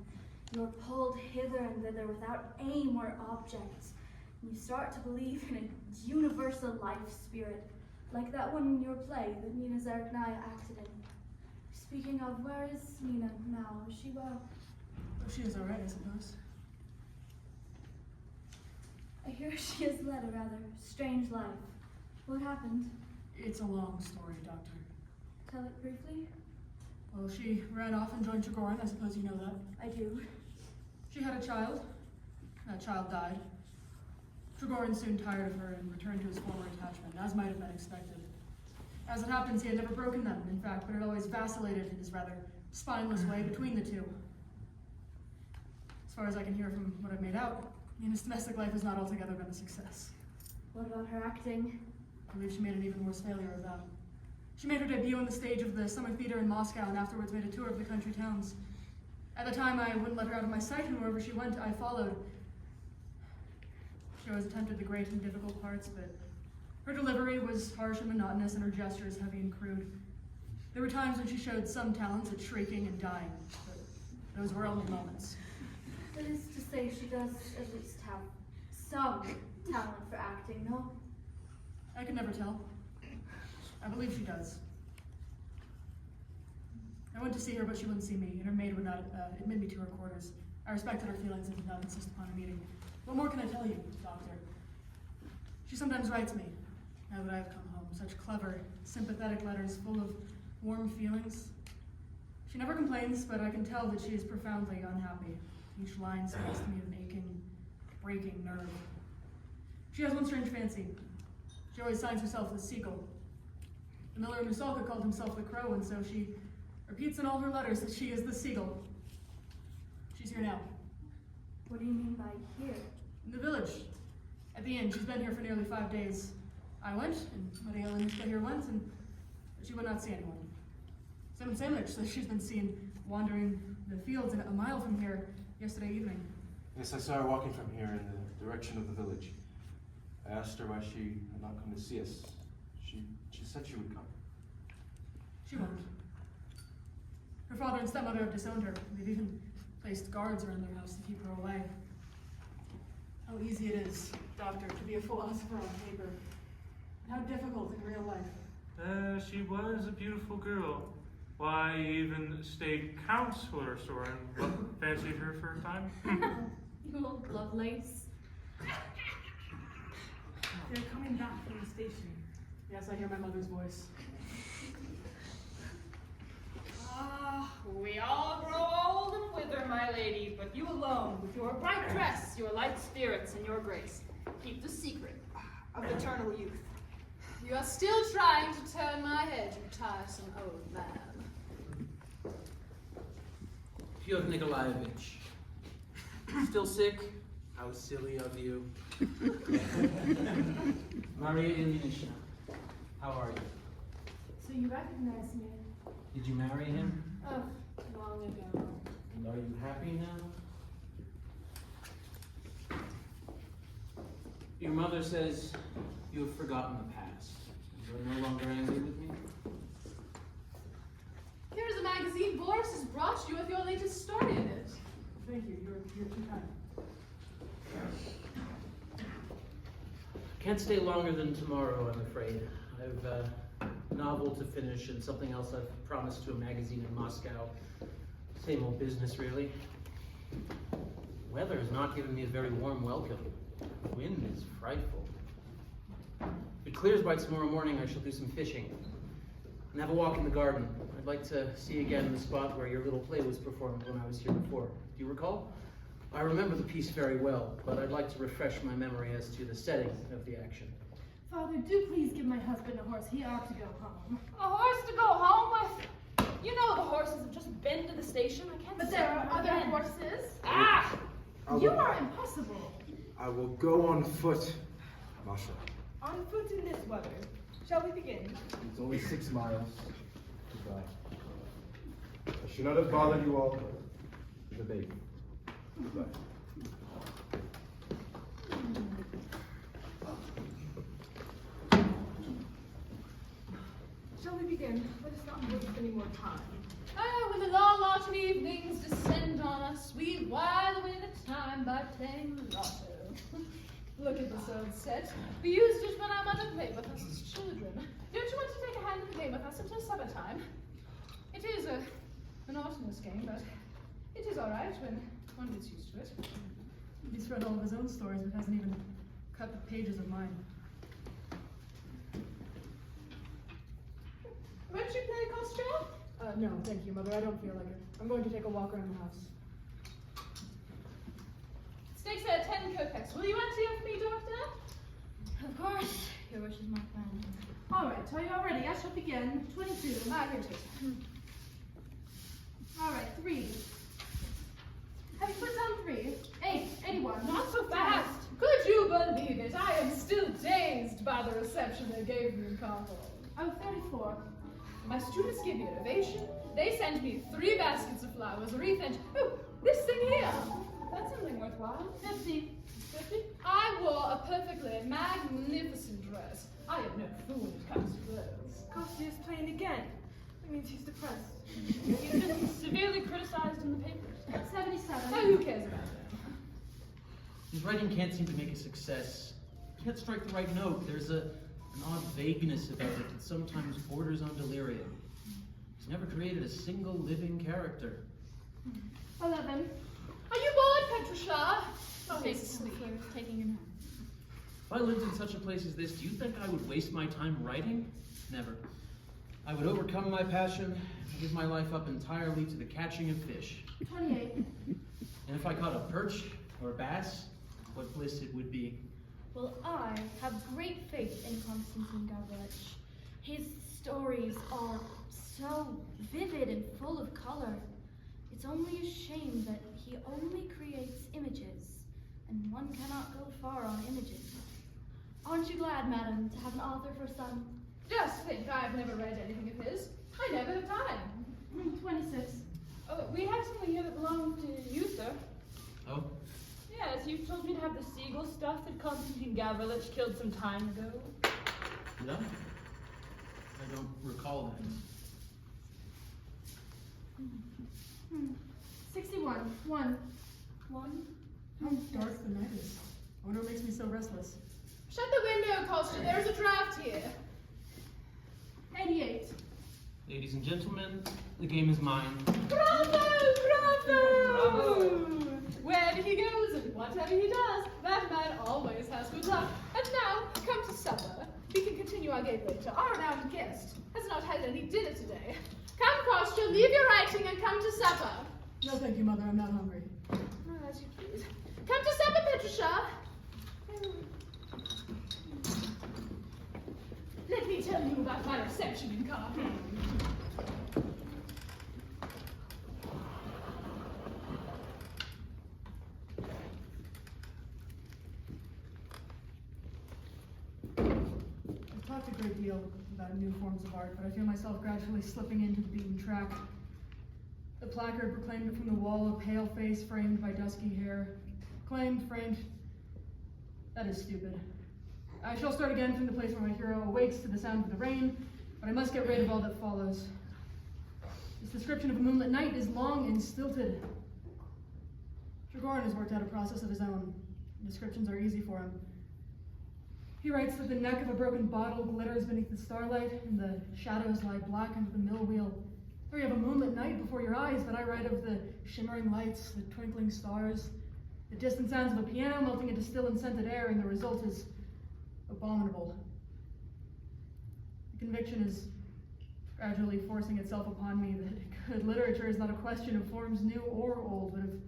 you are pulled hither and thither without aim or object. And you start to believe in a universal life spirit, like that one in your play that Nina Zarknaya acted in. Speaking of, where is Nina now? Is she well? Oh, she is all right, I suppose. I hear she has led a rather strange life. What happened? It's a long story, Doctor. Tell it briefly. Well, she ran off and joined Trigorin. I suppose you know that. I do. She had a child. That child died. Trigorin soon tired of her and returned to his former attachment, as might have been expected. As it happens, he had never broken them, in fact, but had always vacillated in his rather spineless way between the two. As far as I can hear from what I've made out, Nina's domestic life has not altogether been a success. What about her acting? I believe she made an even worse failure of that. She made her debut on the stage of the Summer Theater in Moscow and afterwards made a tour of the country towns. At the time, I wouldn't let her out of my sight, and wherever she went, I followed. She always attempted the great and difficult parts, but her delivery was harsh and monotonous, and her gestures heavy and crude. There were times when she showed some talents at shrieking and dying, but those were only moments. That is to say, she does at least have some talent for acting, no? I can never tell. I believe she does. I went to see her, but she wouldn't see me, and her maid would not admit me to her quarters. I respected her feelings and did not insist upon a meeting. What more can I tell you, Doctor? She sometimes writes me, now that I have come home, such clever, sympathetic letters full of warm feelings. She never complains, but I can tell that she is profoundly unhappy. Each line speaks to me of an aching, breaking nerve. She has one strange fancy. She always signs herself the Seagull. The miller in Rusalka called himself the Crow, and so she repeats in all her letters that she is the Seagull. She's here now. What do you mean by here? In the village. At the inn. She's been here for nearly 5 days. I went, and Maria Lenska here went, and she would not see anyone. Simon Samich says she's been seen wandering the fields a mile from here yesterday evening. Yes, I saw her walking from here in the direction of the village. I asked her why she had not come to see us. She said she would come. She won't. Her father and stepmother have disowned her. They've even placed guards around their house to keep her away. How easy it is, Doctor, to be a philosopher on paper. And how difficult in real life. She was a beautiful girl. Why, even state councillor Sorin fancied her for a time. You old Lovelace. They're coming back from the station. Yes, I hear my mother's voice. We all grow old and wither, my lady, but you alone, with your bright dress, your light spirits, and your grace, keep the secret of eternal youth. You are still trying to turn my head, you tiresome old man. Fyodor Nikolaevich. Still sick? How silly of you. Maria Ilyinishna, how are you? So you recognize me? Did you marry him? Oh, long ago. And are you happy now? Your mother says you have forgotten the past. You are no longer angry with me? Here is a magazine Boris has brought you with your latest story in it. Thank you. You're too kind. Can't stay longer than tomorrow, I'm afraid. I've a novel to finish and something else I've promised to a magazine in Moscow. Same old business, really. The weather has not given me a very warm welcome. The wind is frightful. If it clears by tomorrow morning, I shall do some fishing and have a walk in the garden. I'd like to see again the spot where your little play was performed when I was here before. Do you recall? I remember the piece very well, but I'd like to refresh my memory as to the setting of the action. Father, do please give my husband a horse. He ought to go home. A horse to go home with? You know the horses have just been to the station. I can't. But there are other horses. Ah! You are impossible. I will go on foot, Masha. On foot in this weather. Shall we begin? It's only 6 miles. Goodbye. I should not have bothered you all with the baby. Goodbye. Shall we begin? Let us not waste any more time. Ah, when the long autumn evenings descend on us, we while away the time by playing lotto. Look at this old set. We used it when our mother played with us as children. Don't you want to take a hand in the game with us until supper time? It is an arduous game, but it is all right when one gets used to it. He's read all of his own stories, but hasn't even cut the pages of mine. Won't you play Kostya? No, thank you, Mother. I don't feel like it. I'm going to take a walk around the house. Stakes are 10 kopecks. Will you ante up for me, Doctor? Of course. Your wish is my command. All right, are you all ready? I shall begin. 22. Here it is. All right, 3. Have you put down 3? 8. 81. Not so fast. Could you believe it? I am still dazed by the reception they gave me in Concord. Oh, 34. My students gave me an ovation. They sent me 3 baskets of flowers, a wreath, and oh, this thing here. That's something worthwhile. 50. 50? I wore a perfectly magnificent dress. I am no fool when it comes to clothes. Kostya's playing again. That means he's depressed. He's been severely criticized in the papers. 77. Oh, who cares about that? His writing can't seem to make a success. He can't strike the right note. There's an odd vagueness about it that sometimes borders on delirium. He's never created a single living character. 11. Are you bored, Petrusha? Oh, he's asleep. Taking your nap. If I lived in such a place as this, do you think I would waste my time writing? Never. I would overcome my passion and give my life up entirely to the catching of fish. 28. And if I caught a perch or a bass, what bliss it would be. Well, I have great faith in Konstantin Gavrilovich. His stories are so vivid and full of color. It's only a shame that he only creates images, and one cannot go far on images. Aren't you glad, madam, to have an author for son? Just think, I've never read anything of his. I never have time. 26. Oh, we have something here that belongs to you, sir. Oh? Yes, you told me to have the Seagull stuff that Konstantin Gavrilovich killed some time ago. No? I don't recall that. 61. 1. 1? How dark the night is. I wonder what makes me so restless. Shut the window, Kostya. There's a draft here. 88. Ladies and gentlemen, the game is mine. Bravo! Bravo! Wherever he goes and whatever he does, that man always has good luck. And now, come to supper. We can continue our game later. Our renowned guest has not hide any dinner today. Come, Kostya, leave your writing and come to supper. No, thank you, Mother. I'm not hungry. Oh, as you please. Come to supper, Petrusha. Let me tell you about my reception in Caplan. I've talked a great deal about new forms of art, but I feel myself gradually slipping into the beaten track. The placard proclaimed it from the wall, a pale face framed by dusky hair. Claimed, framed. That is stupid. I shall start again from the place where my hero awakes to the sound of the rain, but I must get rid of all that follows. This description of a moonlit night is long and stilted. Trigorin has worked out a process of his own. Descriptions are easy for him. He writes that the neck of a broken bottle glitters beneath the starlight, and the shadows lie black under the mill wheel. There you have a moonlit night before your eyes, but I write of the shimmering lights, the twinkling stars, the distant sounds of a piano melting into still and scented air, and the result is abominable. The conviction is gradually forcing itself upon me that good literature is not a question of forms new or old, but of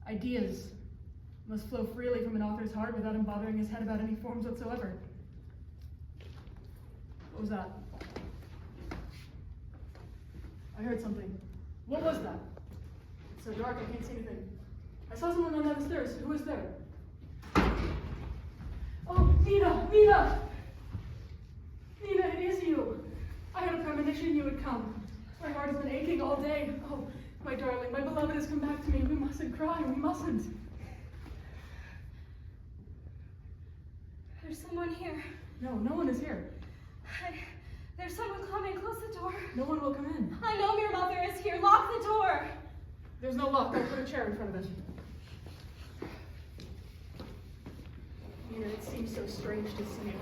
ideas. It must flow freely from an author's heart without him bothering his head about any forms whatsoever. What was that? I heard something. What was that? It's so dark I can't see anything. I saw someone run down the stairs. Who was there? Oh, Nina! Nina! Nina, it is you. I had a premonition you would come. My heart has been aching all day. Oh, my darling, my beloved has come back to me. We mustn't cry. We mustn't. There's someone here. No, no one is here. There's someone coming. Close the door. No one will come in. I know your mother is here. Lock the door. There's no lock. I'll put a chair in front of it. Nina, it seems so strange to see you.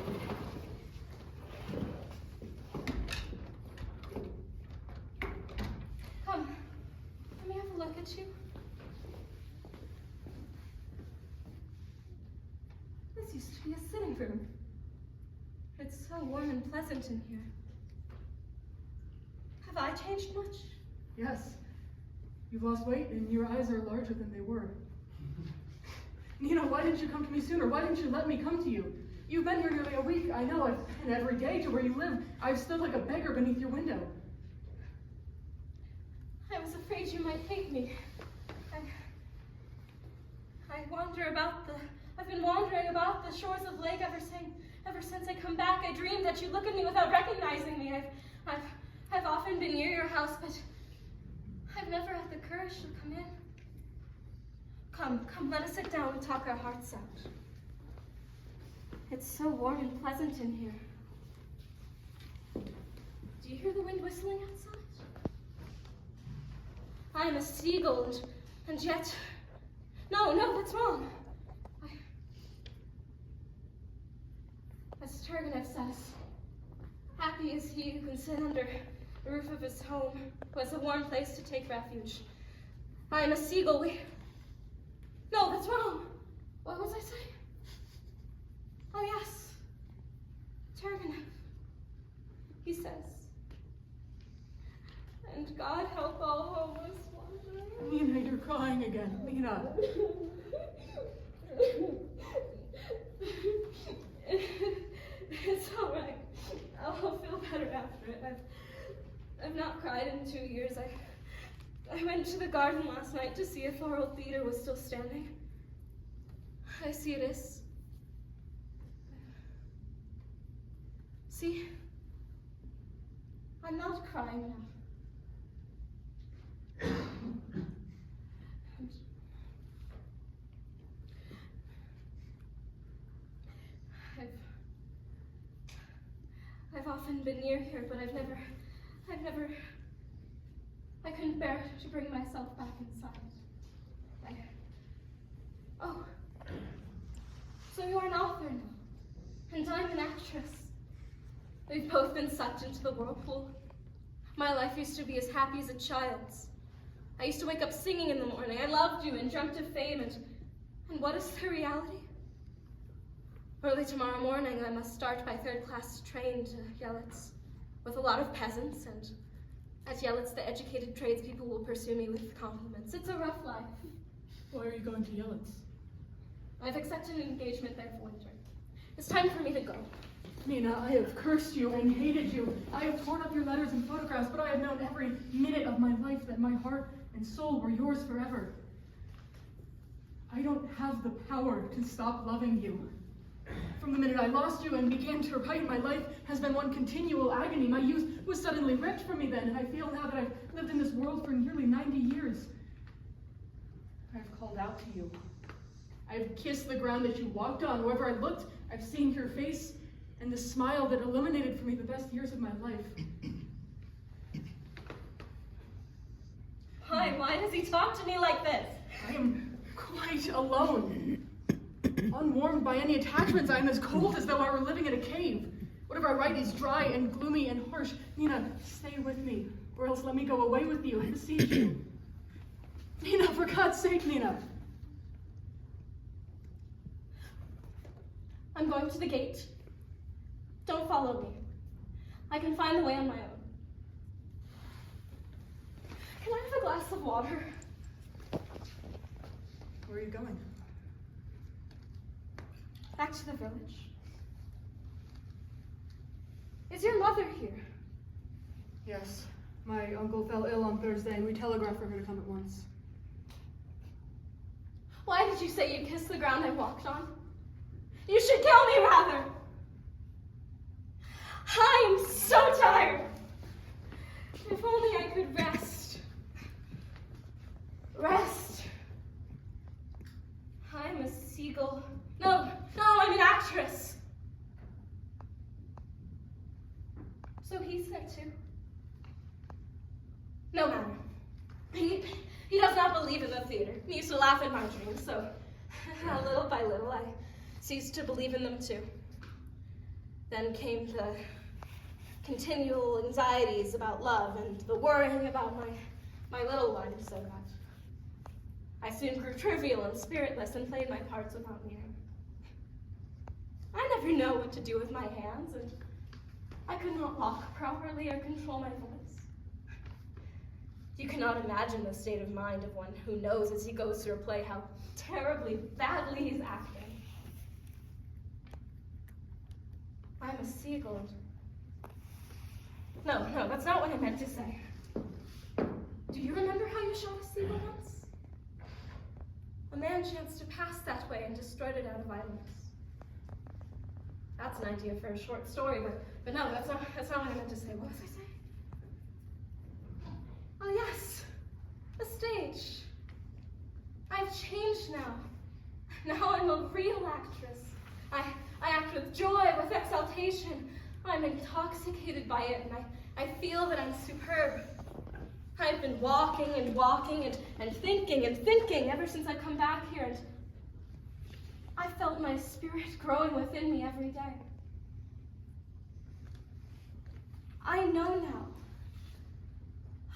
Come. Let me have a look at you. This used to be a sitting room. It's so warm and pleasant in here. Have I changed much? Yes. You've lost weight and your eyes are larger than they were. Nina, why didn't you come to me sooner? Why didn't you let me come to you? You've been here nearly a week. I know. I've been every day to where you live. I've stood like a beggar beneath your window. I was afraid you might hate me. I've been wandering about the shores of lake ever since I come back. I dreamed that you look at me without recognizing me. I've often been near your house, but I've never had the courage to come in. Come, let us sit down and talk our hearts out. It's so warm and pleasant in here. Do you hear the wind whistling outside? I am a seagull, and yet... No, that's wrong. As Turgenev says, happy is he who can sit under the roof of his home, who has a warm place to take refuge. I am a seagull. No, that's wrong. What was I saying? Oh, yes. Turgenev. He says, and God help all homeless wanderers. Nina, you're crying again. Nina. It's all right. I'll feel better after it. I've not cried in 2 years. I went to the garden last night to see if our old theater was still standing. I see it is. See? I'm not crying now. I've often been near here, but I couldn't bear to bring myself back inside. Oh, so you're an author now, and I'm an actress. We've both been sucked into the whirlpool. My life used to be as happy as a child's. I used to wake up singing in the morning. I loved you and dreamt of fame, and what is the reality? Early tomorrow morning, I must start by third-class train to Yelets. with a lot of peasants, and at Yelitz, the educated tradespeople will pursue me with compliments. It's a rough life. Why are you going to Yelitz? I've accepted an engagement there for winter. It's time for me to go. Nina, I have cursed you and hated you. I have torn up your letters and photographs, but I have known every minute of my life that my heart and soul were yours forever. I don't have the power to stop loving you. From the minute I lost you and began to write, my life has been one continual agony. My youth was suddenly ripped from me then, and I feel now that I've lived in this world for nearly 90 years. I've called out to you. I've kissed the ground that you walked on. Wherever I looked, I've seen your face and the smile that illuminated for me the best years of my life. Why does he talk to me like this? I am quite alone. Unwarmed by any attachments, I am as cold as though I were living in a cave. Whatever I write is dry and gloomy and harsh. Nina, stay with me, or else let me go away with you. I beseech you. Nina, for God's sake, Nina. I'm going to the gate. Don't follow me. I can find the way on my own. Can I have a glass of water? Where are you going? Back to the village. Is your mother here? Yes. My uncle fell ill on Thursday, and we telegraphed for her to come at once. Why did you say you kissed the ground I walked on? You should kill me, rather! I'm so tired! If only I could rest. Rest. I'm a seagull. No, I'm an actress. So he's there too. No matter. He does not believe in the theater. He used to laugh at my dreams, so little by little I ceased to believe in them too. Then came the continual anxieties about love and the worrying about my little one, so that I soon grew trivial and spiritless and played my parts without meaning. I never know what to do with my hands, and I could not walk properly or control my voice. You cannot imagine the state of mind of one who knows as he goes through a play how terribly badly he's acting. I'm a seagull. No, that's not what I meant to say. Do you remember how you shot a seagull once? A man chanced to pass that way and destroyed it out of idleness. That's an idea for a short story, but no, that's not what I meant to say. What was I saying? Oh yes, the stage. I've changed now. Now I'm a real actress. I act with joy, with exaltation. I'm intoxicated by it, and I feel that I'm superb. I've been walking and thinking and thinking ever since I come back here, and I felt my spirit growing within me every day. I know now.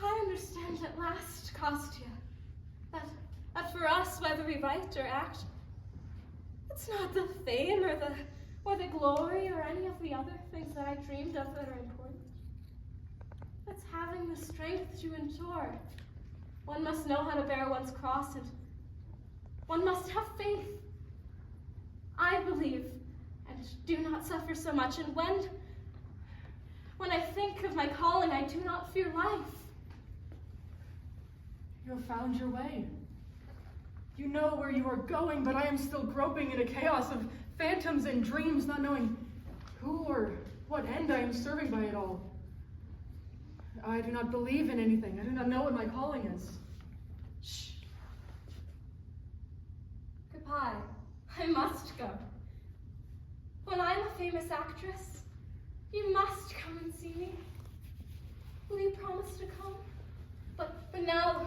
I understand at last, Kostya, that for us, whether we write or act, it's not the fame or the glory or any of the other things that I dreamed of that are important. It's having the strength to endure. One must know how to bear one's cross, and one must have faith. I believe and do not suffer so much, and when I think of my calling, I do not fear life. You have found your way. You know where you are going, but I am still groping in a chaos of phantoms and dreams, not knowing who or what end I am serving by it all. I do not believe in anything. I do not know what my calling is. Shh. Goodbye. I must go. When I'm a famous actress, you must come and see me. Will you promise to come? But now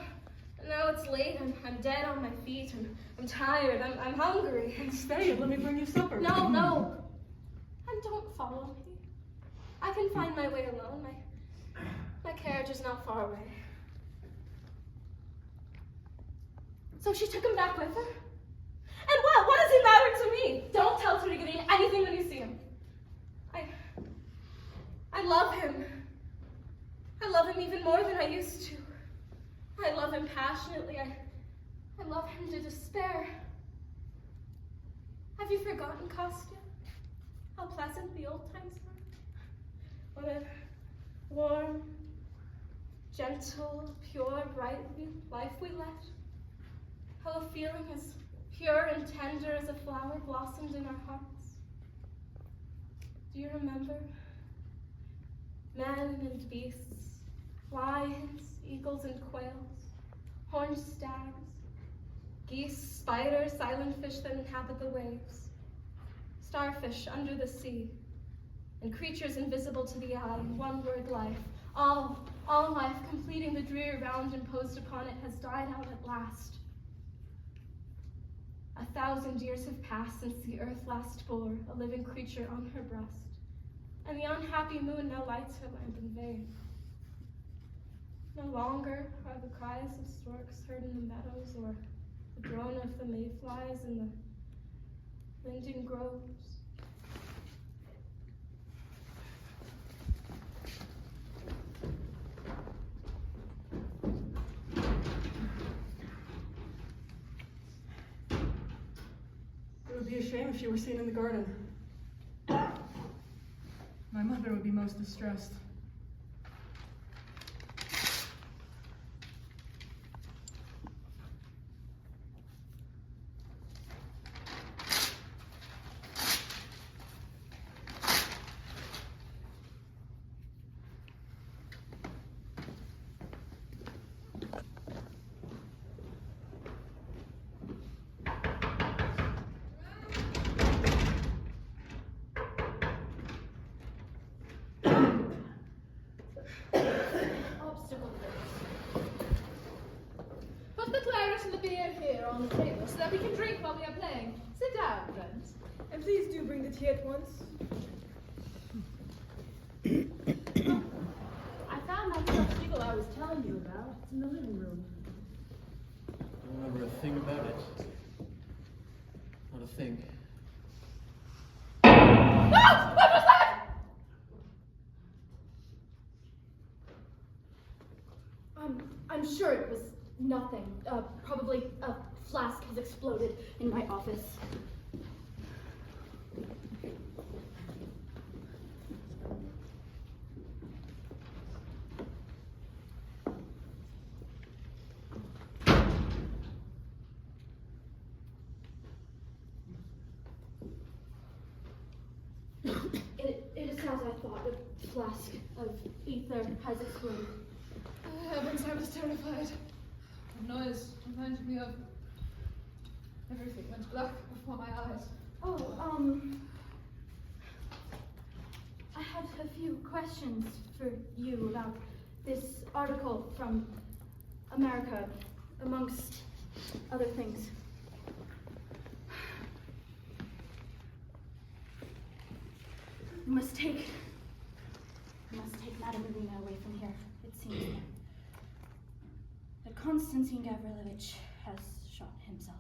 it's late. I'm dead on my feet. I'm tired. I'm hungry. And stay and let me bring you supper. No. And don't follow me. I can find my way alone. My carriage is not far away. So she took him back with her? And what does it matter to me? Don't tell Trigorin anything when you see him. I love him. even more than I used to. I love him passionately. I love him to despair. Have you forgotten, Kostya? How pleasant the old times were? What a warm, gentle, pure, bright life we led. How a feeling as pure and tender as a flower blossomed in our hearts. Do you remember? Men and beasts, lions, eagles and quails, horned stags, geese, spiders, silent fish that inhabit the waves, starfish under the sea, and creatures invisible to the eye, one word life. All life, completing the dreary round imposed upon it, has died out at last. 1,000 years have passed since the earth last bore a living creature on her breast, and the unhappy moon now lights her lamp in vain. No longer are the cries of storks heard in the meadows, or the drone of the mayflies in the linden groves. It would be a shame if she were seen in the garden. My mother would be most distressed. Put the claret and the beer here on the table so that we can drink while we are playing. Sit down, friends. And please do bring the tea at once. I found that little Seagull I was telling you about. It's in the living room. I don't remember a thing about it. Not a thing. Ah! What was that? I'm sure it was nothing. Probably a flask has exploded in my office. It is as I thought. A flask of ether has exploded. Heavens, I was terrified. The noise reminded me of everything went black before my eyes. Oh, I had a few questions for you about this article from America, amongst other things. You must take Madame Irina away from here, it seems. That Konstantin Gavrilovich has shot himself.